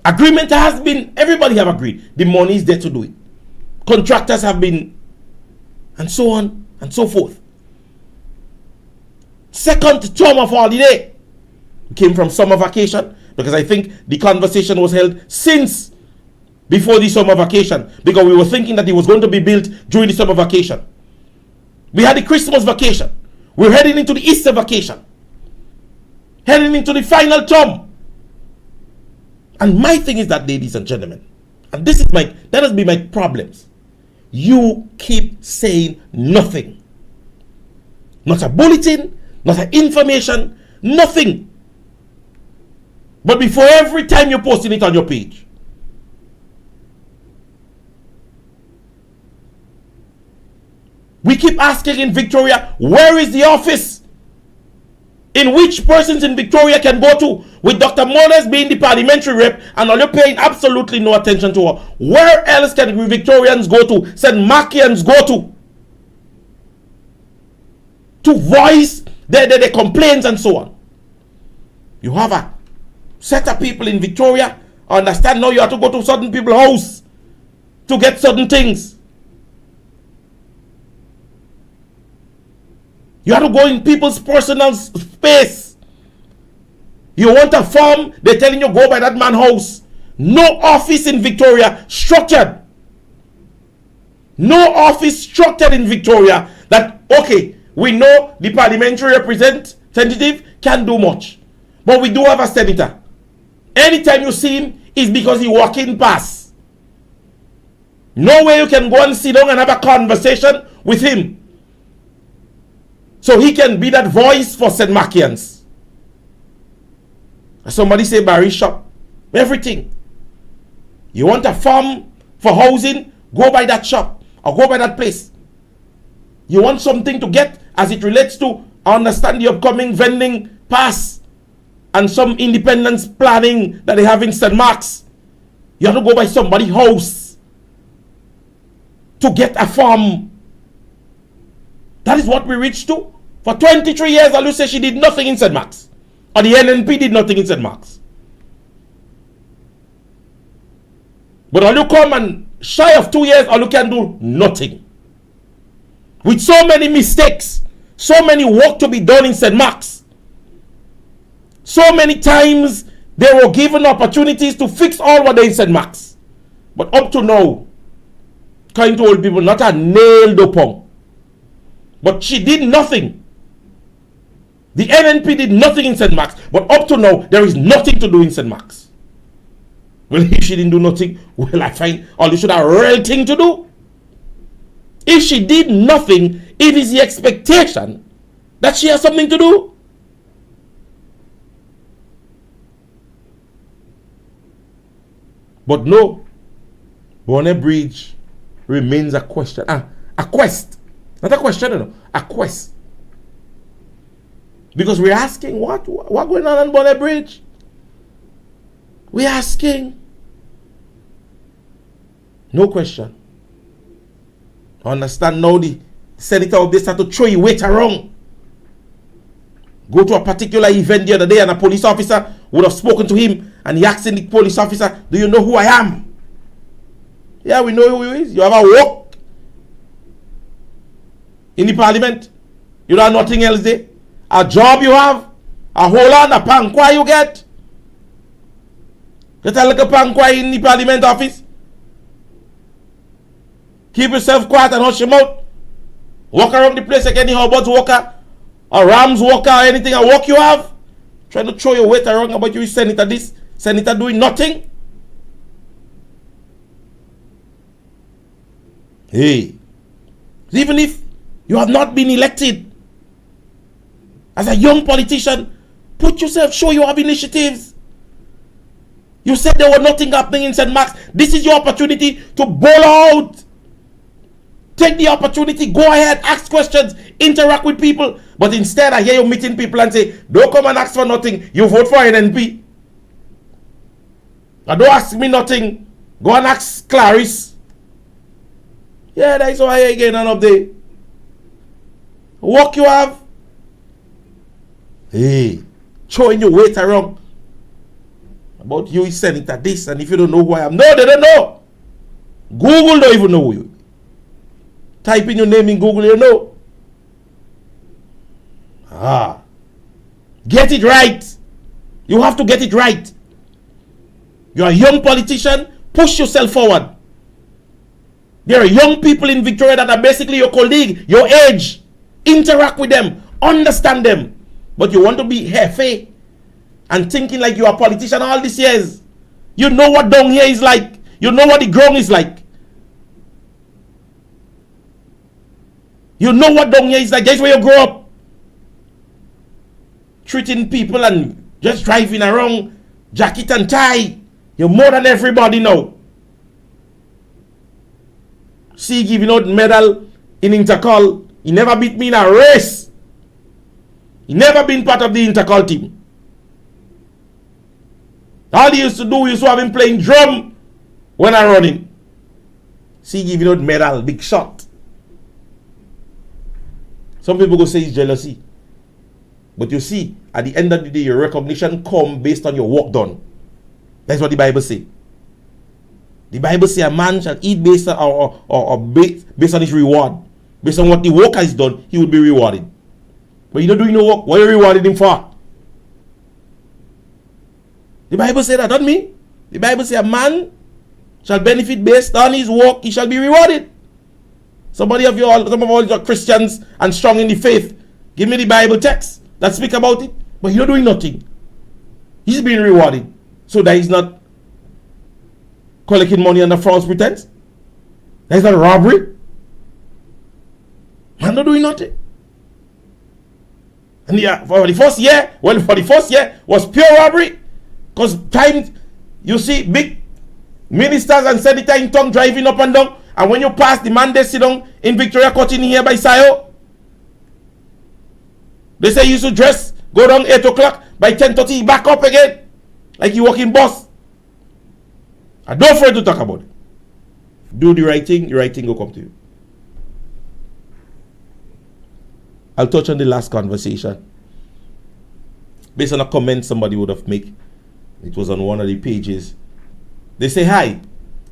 Agreement has been, everybody have agreed. The money is there to do it. Contractors have been, and so on and so forth. Second term of holiday came from summer vacation, because I think the conversation was held since before the summer vacation, because we were thinking that it was going to be built during the summer vacation. We had the Christmas vacation. We're heading into the Easter vacation, heading into the final term. And my thing is that, ladies and gentlemen, and that has been my problems. You keep saying nothing. Not a bulletin, not an information, nothing. But before every time you're posting it on your page. We keep asking in Victoria, where is the office in which persons in Victoria can go to, with Dr. Moles being the parliamentary rep and all you're paying absolutely no attention to her? Where else can we Victorians go to, St. Markians go to voice their complaints and so on? You have a set of people in Victoria. Understand now you have to go to certain people's house to get certain things. You have to go in people's personal space. You want a form, they're telling you go by that man's house. No office in Victoria structured. No office structured in Victoria that, okay, we know the parliamentary representative can't do much. But we do have a senator. Anytime you see him, it's because he walking past. No way you can go and sit down and have a conversation with him, so he can be that voice for St. Markians. Somebody say Barry shop. Everything. You want a farm for housing? Go by that shop or go by that place. You want something to get as it relates to understand the upcoming vending pass? and some independence planning that they have in St. Mark's. You have to go by somebody's house to get a form. That is what we reached to. For 23 years, Alu said she did nothing in St. Mark's. Or the NNP did nothing in St. Mark's. But Alu come and shy of 2 years, Alu can do nothing. With so many mistakes, so many work to be done in St. Mark's. So many times they were given opportunities to fix all what they in St. Mark's. But up to now, kind to old people, not a nail upon. But she did nothing. The NNP did nothing in St. Mark's. But up to now, there is nothing to do in St. Mark's. Well, if she didn't do nothing, well, I find all you should have a real thing to do. If she did nothing, it is the expectation that she has something to do. But no, Bonnet Bridge remains a question. A quest. Not a question, no. A quest. Because we're asking, what going on Bonnet Bridge? We're asking. No question. Understand now the senator of this start to throw you weight around. Go to a particular event the other day and a police officer would have spoken to him and he asked the police officer, do you know who I am? Yeah, we know who he is. You have a work in the parliament. You don't have nothing else there. A job you have. A hold on, a pankwa you get. Get a little pankwa in the parliament office. Keep yourself quiet and hush your mouth. Walk around the place like any Hobart worker or Rams worker or anything. A work you have. Trying to throw your weight around about you senator this, senator doing nothing. Hey. Even if you have not been elected, as a young politician, put yourself, show you have initiatives. You said there was nothing happening in St. Mark's. This is your opportunity to bowl out. Take the opportunity, go ahead, ask questions, interact with people. But instead, I hear you meeting people and say, don't come and ask for nothing. You vote for NNP. Don't ask me nothing. Go and ask Clarice. Yeah, that's why I again and up there. Work you have. Hey, showing your weight around. About you is senator this, and if you don't know who I am, no, they don't know. Google don't even know who you are. Type in your name in Google, you know. Get it right. You have to get it right. You're a young politician, push yourself forward. There are young people in Victoria that are basically your colleague, your age. Interact with them, understand them. But you want to be hefe and thinking like you are a politician all these years. You know what down here is like. You know what the ground is like. You know what down here is like. That's where you grow up. Treating people and just driving around, jacket and tie. You're more than everybody now. See, giving out medal in intercall. He never beat me in a race. He never been part of the intercall team. All he used to do is to have him playing drum when I'm running. See, giving out medal, big shot. Some people go say it's jealousy. But you see, at the end of the day, your recognition come based on your work done. That's what the Bible say. The Bible say a man shall eat based on, based on his reward. Based on what the worker has done, he will be rewarded. But you're not doing no work. What are you rewarding him for? The Bible say that, not me. The Bible say a man shall benefit based on his work, he shall be rewarded. Some of all you are Christians and strong in the faith. Give me the Bible text that speak about it. But you're doing nothing. He's being rewarded. So that he's not collecting money under false pretense. That is not robbery. Man not doing nothing. And yeah, for the first year was pure robbery. Because times you see big ministers and senators in tongue driving up and down. And when you pass, the man they sit down in Victoria Court in here by Sayo. They say you should dress, go down 8 o'clock. By 10:30, he back up again. Like you walking bus. And don't afraid to talk about it. Do the right thing will come to you. I'll touch on the last conversation. Based on a comment somebody would have made. It was on one of the pages. They say, hi,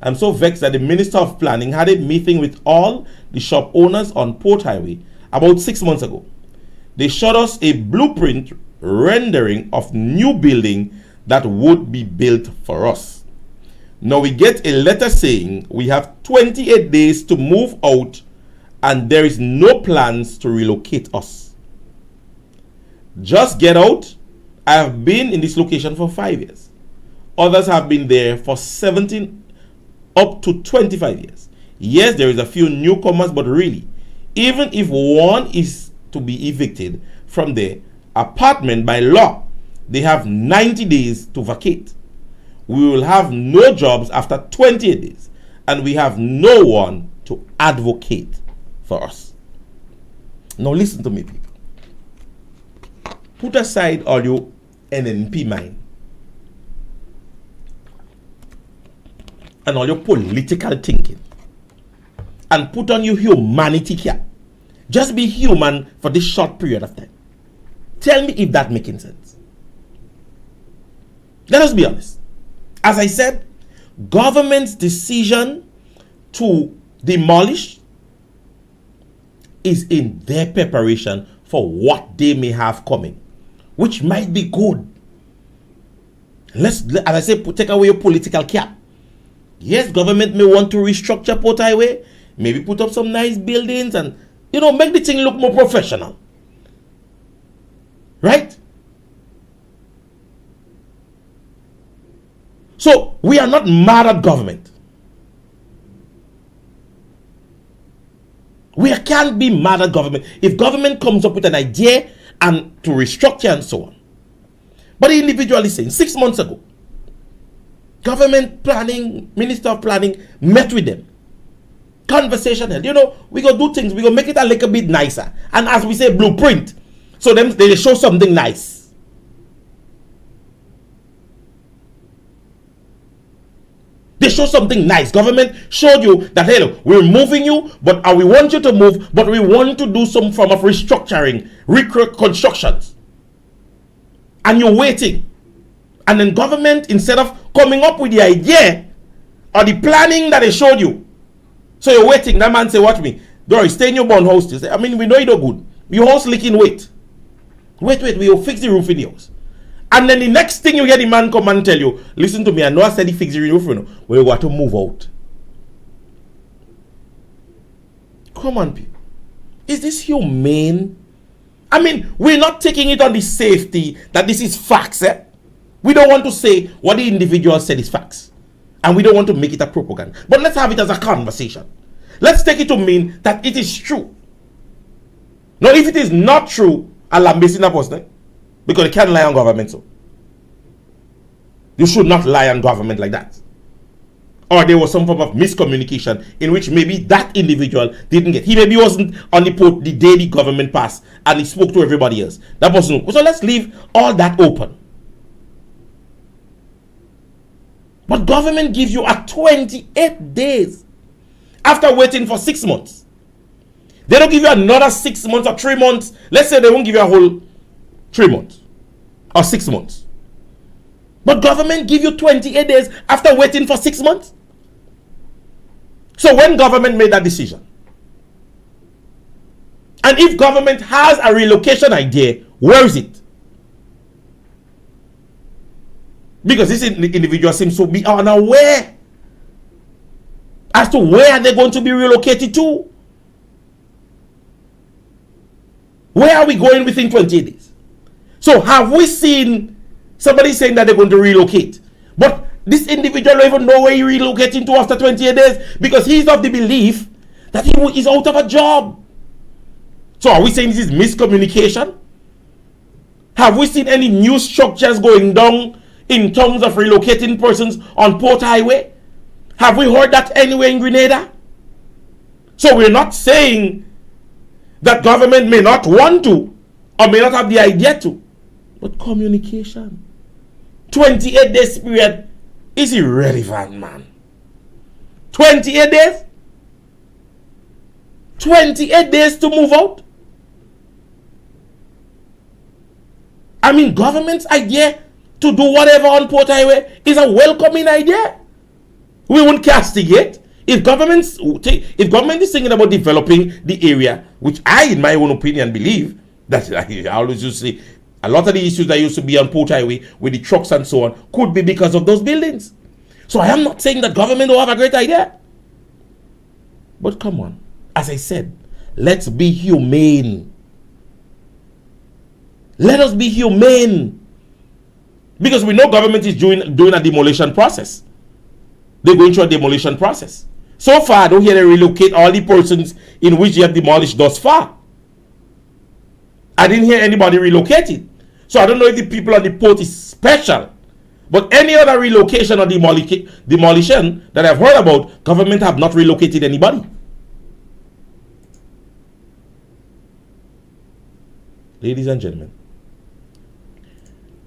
I'm so vexed that the Minister of Planning had a meeting with all the shop owners on Port Highway about 6 months ago. They showed us a blueprint rendering of new building that would be built for us. Now we get a letter saying we have 28 days to move out and there is no plans to relocate us. Just get out. I have been in this location for 5 years. Others have been there for 17 up to 25 years. Yes, there is a few newcomers, but really, even if one is to be evicted from their apartment by law, they have 90 days to vacate. We will have no jobs after 28 days, and we have no one to advocate for us. Now listen to me, people. Put aside all your NNP mind and all your political thinking and put on your humanity cap. Just be human for this short period of time. Tell me if that making sense. Let us be honest. As I said, government's decision to demolish is in their preparation for what they may have coming, which might be good. As I say, take away your political cap. Yes, government may want to restructure Port Highway, maybe put up some nice buildings and, make the thing look more professional. Right? So, we are not mad at government. We can't be mad at government. If government comes up with an idea and to restructure and so on. But the individual is saying 6 months ago, government planning, Minister of Planning met with them. Conversation held. We go do things, we go make it a little bit nicer. And as we say, blueprint. So them they show something nice. They show something nice. Government showed you that, hey, look, we're moving you, but we want you to move, but we want to do some form of restructuring, reconstructions. And you're waiting. And then government, instead of coming up with the idea or the planning that they showed you, so you're waiting. That man say, watch me. Dory, stay in your born house. Say, we know you no good. Your house leaking, wait. Wait, we will fix the roof in yours. And then the next thing you hear the man come and tell you, listen to me, I know I said he fix the roof, well, you got to move out. Come on, people. Is this humane? We're not taking it on the safety that this is facts, eh? We don't want to say what the individual said is facts. And we don't want to make it a propaganda. But let's have it as a conversation. Let's take it to mean that it is true. Now, if it is not true, I'm missing a person. Because you can't lie on government, so. You should not lie on government like that. Or there was some form of miscommunication in which maybe that individual didn't get. He maybe wasn't on the port the day the government passed and he spoke to everybody else. That wasn't. So let's leave all that open. But government gives you a 28 days after waiting for 6 months. They don't give you another 6 months or 3 months. Let's say they won't give you a whole 3 months or 6 months. But government give you 28 days after waiting for 6 months. So when government made that decision, and if government has a relocation idea, where is it? Because this individual seems to be unaware as to where they're going to be relocated to. Where are we going within 28 days? So have we seen somebody saying that they're going to relocate? But this individual don't even know where he's relocating to after 28 days because he's of the belief that he is out of a job. So are we saying this is miscommunication? Have we seen any new structures going down in terms of relocating persons on Port Highway? Have we heard that anywhere in Grenada? So we're not saying that government may not want to or may not have the idea to. But communication. 28 days period is irrelevant, man. 28 days? 28 days to move out? I mean, government's idea to do whatever on Port Highway is a welcoming idea. We won't castigate. If government is thinking about developing the area, which I, in my own opinion, believe, that I always used to say, a lot of the issues that used to be on Port Highway with the trucks and so on could be because of those buildings. So I am not saying that government don't have a great idea. But come on, as I said, let's be humane. Let us be humane. Because we know government is doing a demolition process. They're going through a demolition process. So far, I don't hear they relocate all the persons in which they have demolished thus far. I didn't hear anybody relocated. So I don't know if the people on the port is special. But any other relocation or demolition that I've heard about, government have not relocated anybody. Ladies and gentlemen,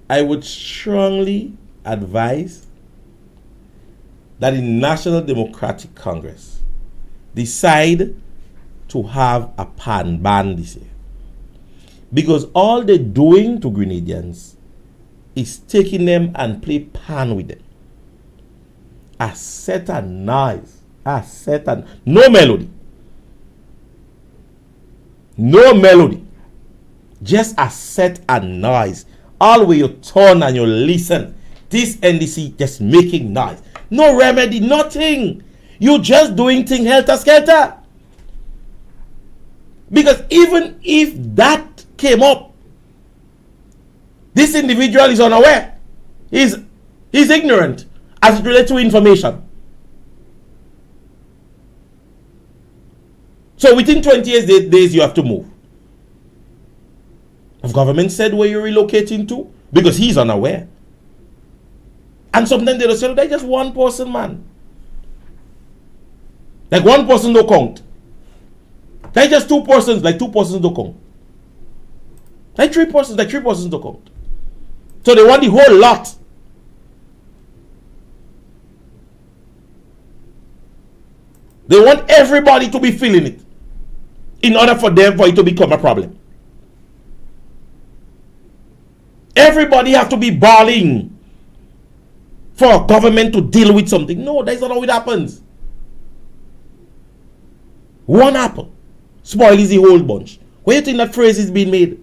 I would strongly advise that the National Democratic Congress decide to have a pan ban this year. Because all they're doing to Grenadians is taking them and play pan with them. A set and noise. No melody. No melody. Just a set and noise. All where you turn and you listen. This NDC just making noise. No remedy, nothing. You just doing thing helter-skelter. Because even if that came up, this individual is unaware. He's ignorant as it relates to information. So within 28 days you have to move. Have government said where you're relocating to? Because he's unaware. And sometimes they'll say, that's just one person, man. Like one person don't count. That's just two persons, like two persons don't count. Like three persons don't count. So they want the whole lot. They want everybody to be feeling it in order for it to become a problem. Everybody have to be bawling for government to deal with something. No, that's not how it happens. One apple spoils the whole bunch. Why do you think that phrase is being made?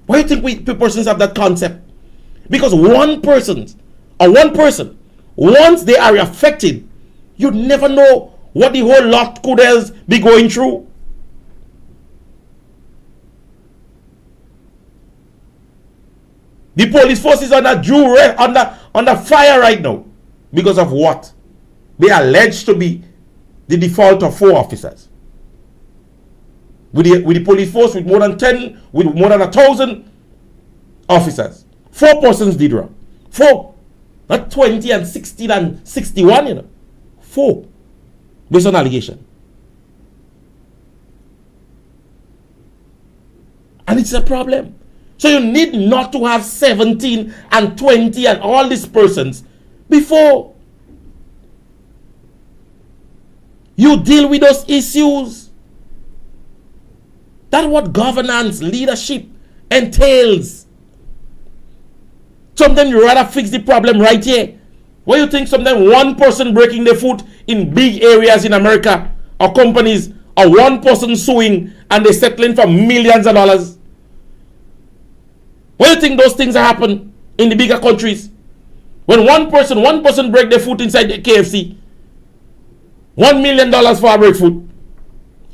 Why do you think persons have that concept? Because one person, once they are affected, you never know what the whole lot could else be going through. The police force is under fire right now. Because of what? They are alleged to be the default of 4 officers. With the police force with more than 1,000 officers. 4 persons did wrong. 4. Not 20 and 16 and 61, you know. 4. Based on allegation. And it's a problem. So you need not to have 17 and 20 and all these persons before you deal with those issues. That's what governance, leadership entails. Sometimes you rather fix the problem right here. Where you think sometimes one person breaking their foot in big areas in America or companies, or one person suing and they're settling for millions of dollars. Where you think those things happen in the bigger countries? When one person break their foot inside the KFC, $1 million for a break foot.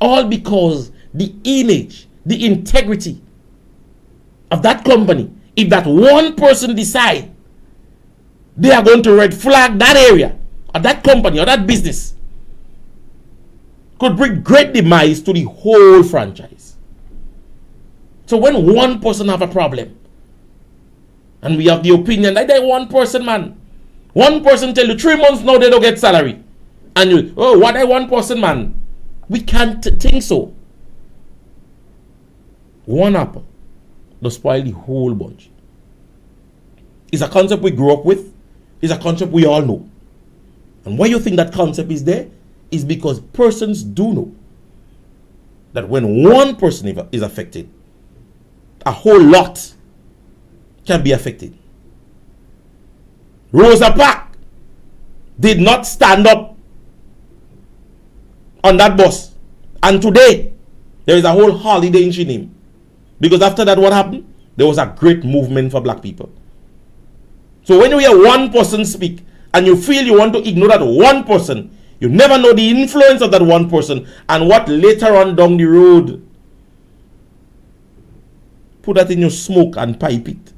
All because the image, the integrity of that company, if that one person decide they are going to red flag that area, or that company, or that business, could bring great demise to the whole franchise. So when one person have a problem, and we have the opinion that they one person, man. One person tell you 3 months now they don't get salary. And you, oh, what I one person, man. We can't think so. One apple, they spoil the whole bunch. It's a concept we grew up with. It's a concept we all know. And why you think that concept is there is because persons do know that when one person is affected, a whole lot can be affected. Rosa Parks did not stand up on that bus. And today, there is a whole holiday in she name. Because after that, what happened? There was a great movement for black people. So when you hear one person speak, and you feel you want to ignore that one person, you never know the influence of that one person, and what later on down the road, put that in your smoke and pipe it.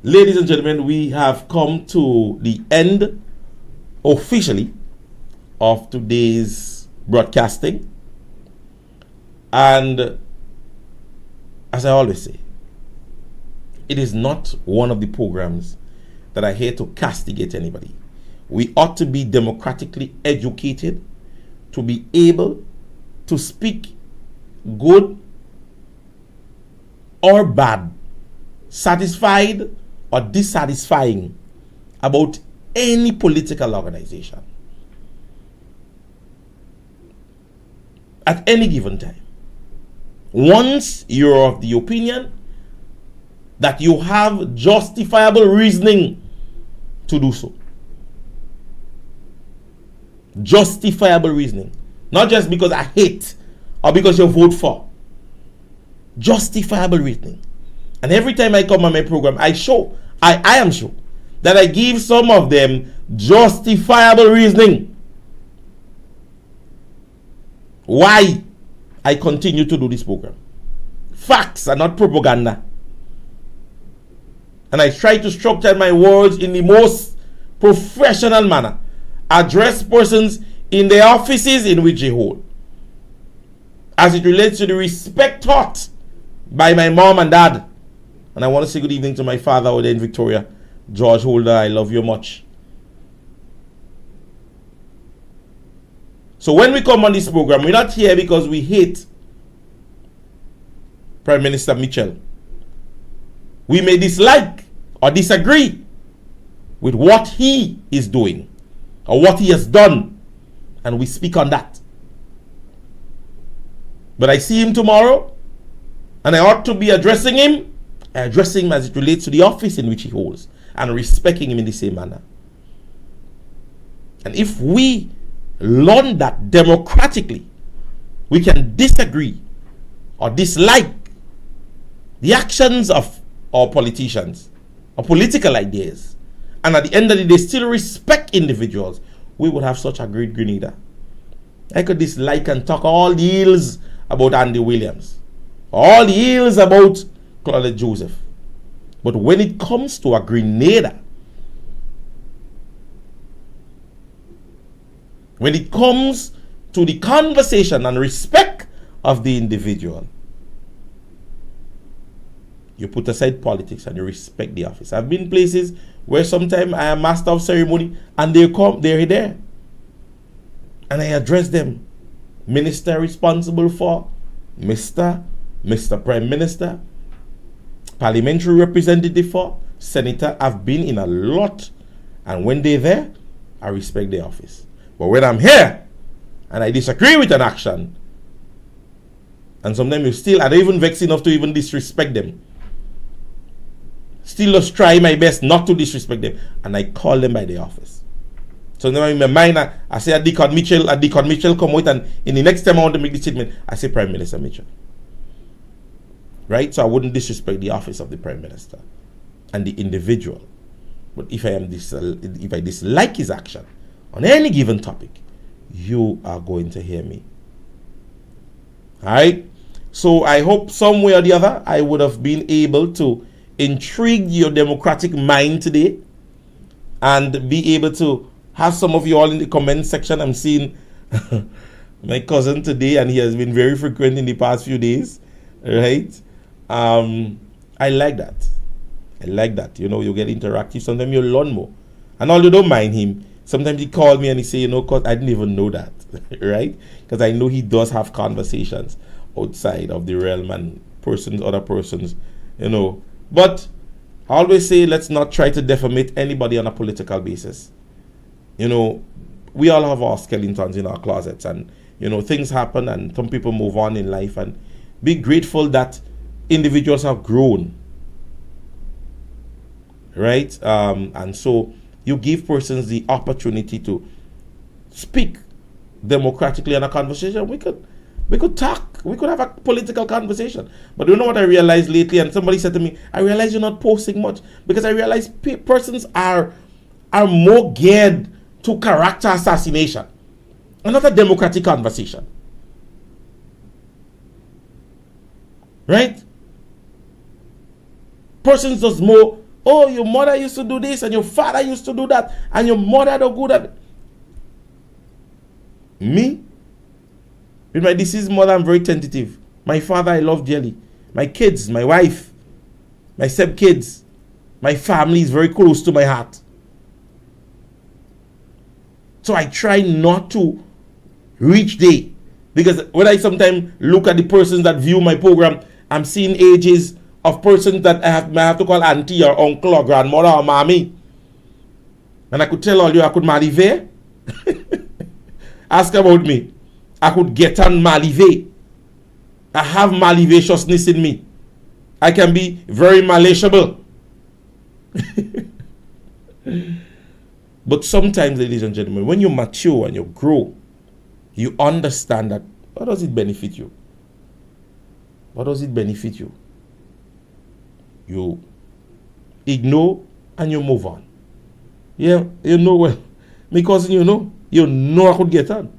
Ladies and gentlemen, we have come to the end officially of today's broadcasting. And as I always say, it is not one of the programs that are here to castigate anybody. We ought to be democratically educated to be able to speak good or bad, satisfied or dissatisfying about any political organization at any given time. Once you're of the opinion that you have justifiable reasoning to do so. Justifiable reasoning. Not just because I hate or because you vote for. Justifiable reasoning. And every time I come on my program, I am sure that I give some of them justifiable reasoning why I continue to do this program. Facts are not propaganda. And I try to structure my words in the most professional manner. Address persons in the offices in which they hold. As it relates to the respect taught by my mom and dad. And I want to say good evening to my father over there in Victoria. George Holder, I love you much. So when we come on this program, we're not here because we hate Prime Minister Mitchell. We may dislike or disagree with what he is doing or what he has done, and we speak on that. But I see him tomorrow, and I ought to be addressing him. I address him as it relates to the office in which he holds, and respecting him in the same manner. And if we learn that democratically, we can disagree or dislike the actions of our politicians or political ideas, and at the end of the day still respect individuals, we would have such a great Grenada. I could dislike and talk all the ills about Andy Williams, all the ills about Claudia Joseph, but when it comes to a Grenada, when it comes to the conversation and respect of the individual, you put aside politics and you respect the office. I've been places where sometimes I am master of ceremony and they're there. And I address them. Minister responsible for, Mr. Prime Minister, parliamentary representative for, senator. I've been in a lot. And when they're there, I respect the office. But when I'm here and I disagree with an action, and sometimes I don't even vex enough to even disrespect them. Still just try my best not to disrespect them, and I call them by the office. So now in my mind, I say Deacon Mitchell come out, and in the next time I want to make the statement, I say Prime Minister Mitchell. Right? So I wouldn't disrespect the office of the Prime Minister and the individual. But if I dislike his action on any given topic, you are going to hear me. Alright? So I hope some way or the other I would have been able to intrigue your democratic mind today and be able to have some of you all in the comment section. I'm seeing my cousin today, and he has been very frequent in the past few days. Right? I like that. You know, you get interactive. Sometimes you learn more. And although you don't mind him, sometimes he called me and he say, you know, cause I didn't even know that. Right? Because I know he does have conversations outside of the realm, and other persons you know. But I always say, let's not try to defamate anybody on a political basis. You know, we all have our skeletons in our closets, and, you know, things happen and some people move on in life, and be grateful that individuals have grown, right? And so you give persons the opportunity to speak democratically in a conversation. We could talk. We could have a political conversation. But you know what I realized lately? And somebody said to me, I realize you're not posting much, because I realize persons are more geared to character assassination and not a democratic conversation. Right? Persons does more, oh, your mother used to do this and your father used to do that and your mother don't good at. Me? With my deceased mother, I'm very tentative. My father, I love dearly. My kids, my wife, my step-kids, my family is very close to my heart. So I try not to reach there. Because when I sometimes look at the persons that view my program, I'm seeing ages of persons that I have to call auntie or uncle or grandmother or mommy. And I could tell all you I could malivate. Ask about me. I could get on malivate. I have malivaciousness in me. I can be very malleable. But sometimes, ladies and gentlemen, when you mature and you grow, you understand that, how does it benefit you? What does it benefit you? You ignore and you move on. Yeah, you know, well, my cousin, you know I could get on.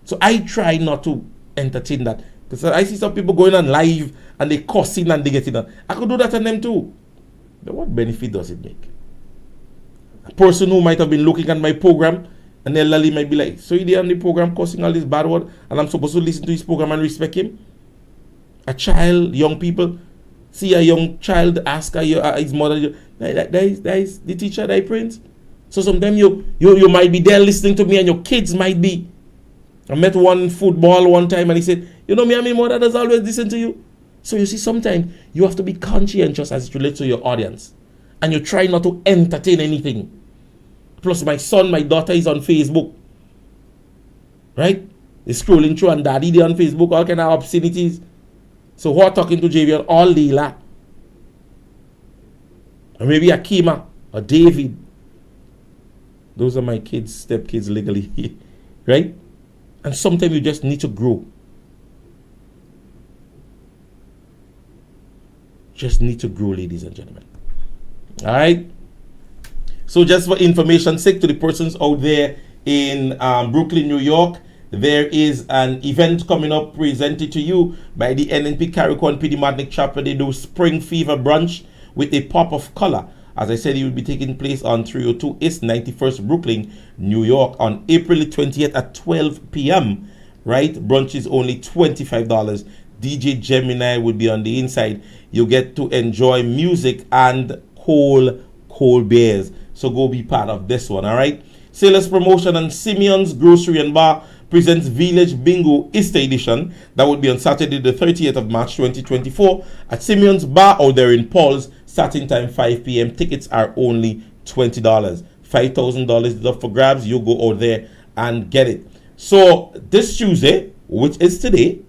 So I try not to entertain that. Because I see some people going on live and they cussing and they getting on. I could do that on them too. But what benefit does it make? A person who might have been looking at my program and then Lally might be like, so he on the program cussing all this bad word and I'm supposed to listen to his program and respect him? A child, young people, see a young child ask his mother, that is the teacher that I print. So sometimes you might be there listening to me and your kids might be. I met one football one time and he said, you know me and my mother does always listen to you. So you see, sometimes you have to be conscientious as it relates to your audience. And you try not to entertain anything. Plus my son, my daughter is on Facebook. Right? They're scrolling through and daddy they on Facebook, all kind of obscenities. So who are talking to Javier all Leila? Or maybe Akima or David. Those are my kids, step-kids legally. Right? And sometimes you just need to grow. Just need to grow, ladies and gentlemen. Alright? So just for information's sake, to the persons out there in Brooklyn, New York, there is an event coming up presented to you by the NNP Carriacon PD Madnick chapter. They do Spring Fever Brunch with a pop of color. As I said, it will be taking place on 302 East 91st Brooklyn, New York on April 20th at 12 p.m. Right? Brunch is only $25. DJ Gemini will be on the inside. You get to enjoy music and cold beers. So go be part of this one, all right? Sales promotion on Simeon's Grocery and Bar presents Village Bingo Easter Edition. That would be on Saturday the 30th of March 2024 at Simeon's Bar out there in Paul's. Starting time 5 p.m. Tickets are only $20. $5,000 is up for grabs. You go out there and get it. So this Tuesday, which is today,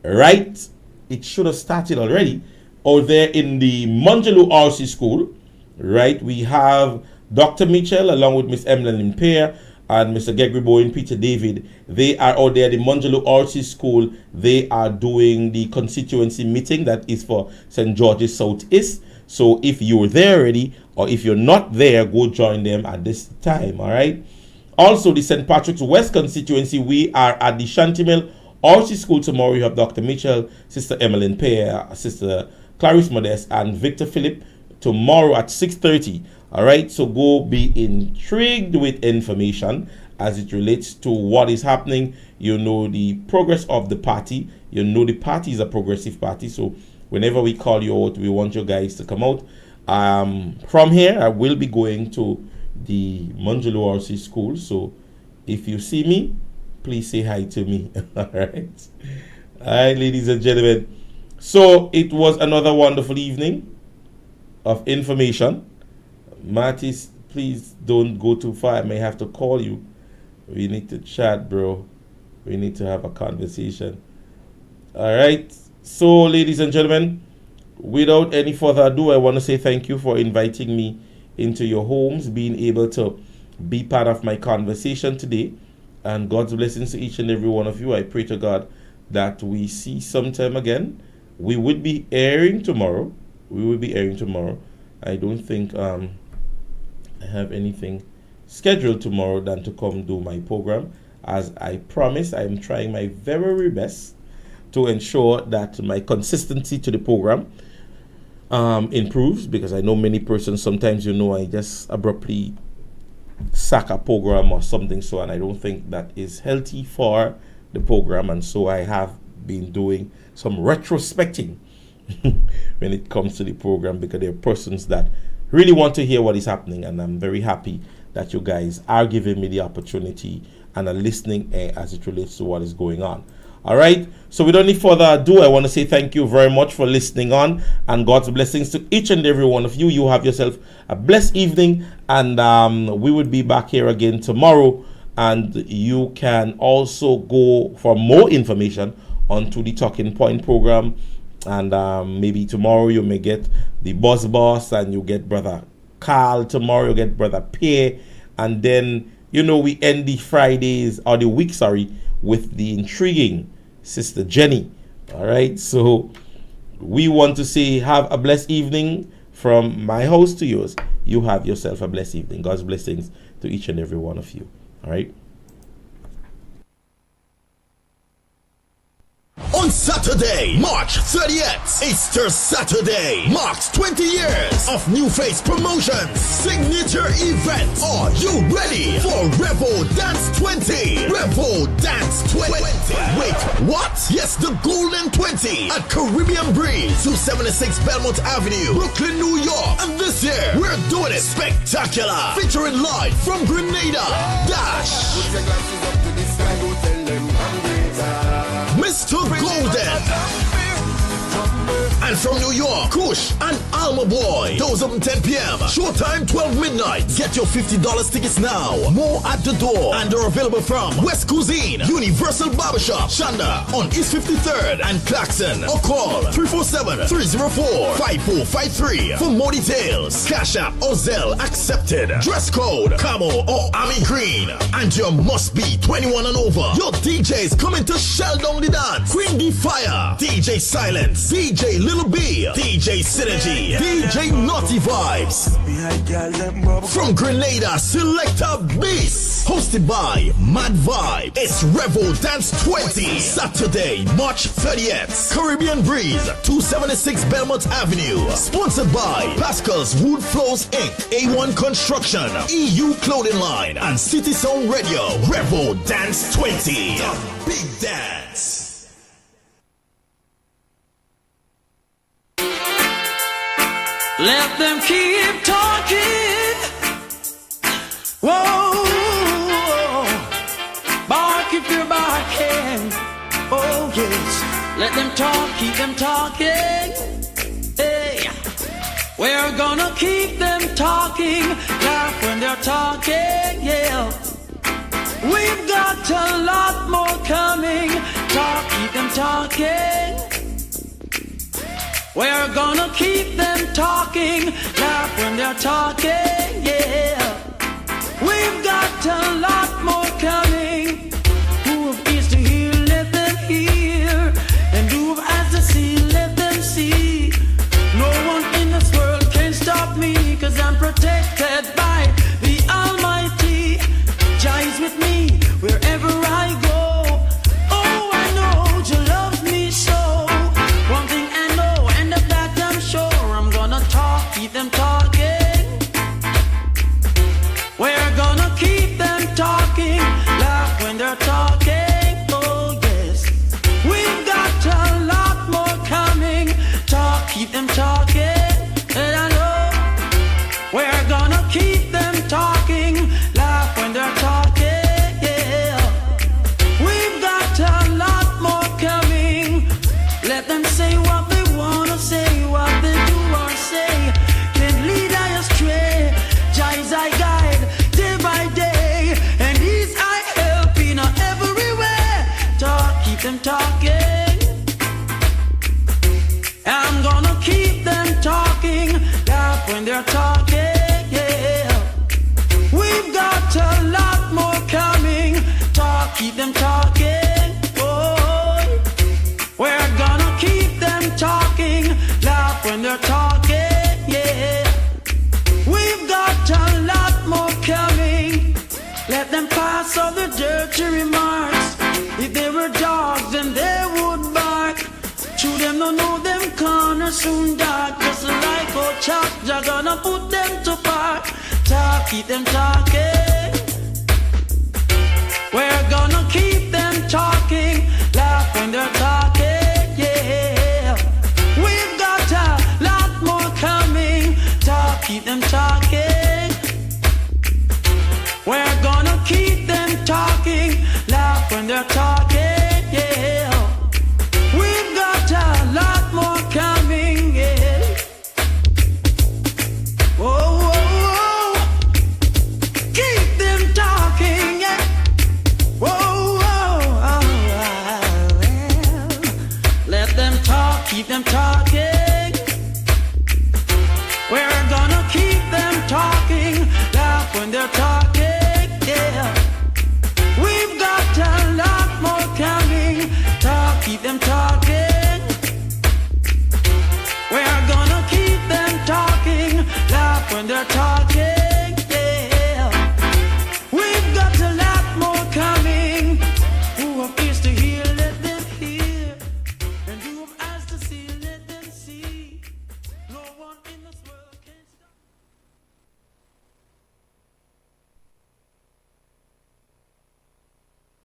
right? It should have started already. Out there in the Manjalo RC School, right? We have Dr. Mitchell along with Miss Emily Pear and Mr. Gregory Bowen, Peter David. They are out there at the Manjalo RC School. They are doing the constituency meeting that is for St. George's Southeast. So if you're there already, or if you're not there, go join them at this time, all right? Also, the St. Patrick's West constituency, we are at the Shantimel RC School tomorrow. You have Dr. Mitchell, Sister Emily Pear, Sister Clarice Modest, and Victor Philip tomorrow at 6:30. All right, so go be intrigued with information as it relates to what is happening. You know the progress of the party. You know the party is a progressive party. So whenever we call you out, we want you guys to come out. From here, I will be going to the Manjalo RC School. So if you see me, please say hi to me. All right, ladies and gentlemen. So it was another wonderful evening of information. Mattis, please don't go too far. I may have to call you. We need to chat, bro. We need to have a conversation. All right. So, ladies and gentlemen, without any further ado, I want to say thank you for inviting me into your homes, being able to be part of my conversation today. And God's blessings to each and every one of you. I pray to God that we see sometime again. We would be airing tomorrow. I don't think I have anything scheduled tomorrow than to come do my program. As I promised, I am trying my very best to ensure that my consistency to the program improves, because I know many persons sometimes, I just abruptly sack a program or something, so, and I don't think that is healthy for the program. And so I have been doing some retrospecting when it comes to the program, because there are persons that really want to hear what is happening, and I'm very happy that you guys are giving me the opportunity and are listening as it relates to what is going on. All right, so without any further ado, I want to say thank you very much for listening on, and God's blessings to each and every one of you. You have yourself a blessed evening, and we will be back here again tomorrow. And you can also go for more information onto the Talking Point program, and maybe tomorrow you may get the Boss, and you get Brother Carl tomorrow, you get Brother Pierre, and then we end the Fridays, or the week, with the intriguing Sister Jenny. All right, so we want to say have a blessed evening from my house to yours. You have yourself a blessed evening. God's blessings to each and every one of you. All right. On Saturday, March 30th, Easter Saturday, marks 20 years of New Face Promotions signature event. Are you ready for Revo Dance 20? Revo Dance 20. Wait, what? Yes, the Golden 20 at Caribbean Breeze, 276 Belmont Avenue, Brooklyn, New York. And this year, we're doing it spectacular, featuring live from Grenada, Dash, Mr. Golden, and from New York, Kush and Alma Boy. Those open 10 p.m. Showtime 12 midnight. Get your $50 tickets now. More at the door, and are available from West Cuisine, Universal Barbershop, Shanda on East 53rd and Claxon. Or call 347-304-5453 for more details. Cash App or Zelle accepted. Dress code Camo or Army Green, and you must be 21 and over. Your DJs coming to shell down the dance. Queen D Fire, DJ Silence, DJ Little B, DJ Synergy, DJ Naughty Vibes. From Grenada, Selector Beast. Hosted by Mad Vibe. It's Revo Dance 20. Saturday, March 30th. Caribbean Breeze, 276 Belmont Avenue. Sponsored by Pascal's Wood Flows Inc., A1 Construction, EU Clothing Line, and City Sound Radio. Revo Dance 20. The Big Dance. Let them keep talking. Whoa, bark if you're barking. Oh yes, let them talk, keep them talking. Hey, we're gonna keep them talking. Laugh when they're talking, yeah. We've got a lot more coming. Talk, keep them talking. We're gonna keep them talking, laugh when they're talking, yeah. We've got a lot more coming. Who have ears to hear, let them hear. And who have eyes to see, let them see. No one in this world can stop me, 'cause I'm protected by the Almighty. Jah is with me wherever I go. Oh, I know Jah loves me so. One thing I know, and of that I'm sure, I'm gonna talk, keep them talking. We're gonna keep them talking, laugh when they're talking, oh yes. We've got a lot more coming, talk, keep them talking, and I know we're gonna keep them talking, laugh when they're talking, yeah. We've got a lot more coming, let them say what they them talking. I'm gonna keep them talking, laugh when they're talking, yeah. We've got a lot more coming, talk, keep them talking, oh. We're gonna keep them talking, laugh when they're talking, yeah. We've got a lot more coming, let them pass all the dirty remarks. If they were dogs then they would bark. Chew them, no know them corners soon dark. Just like old chop, you're gonna put them to park. Talk, keep them talking. We're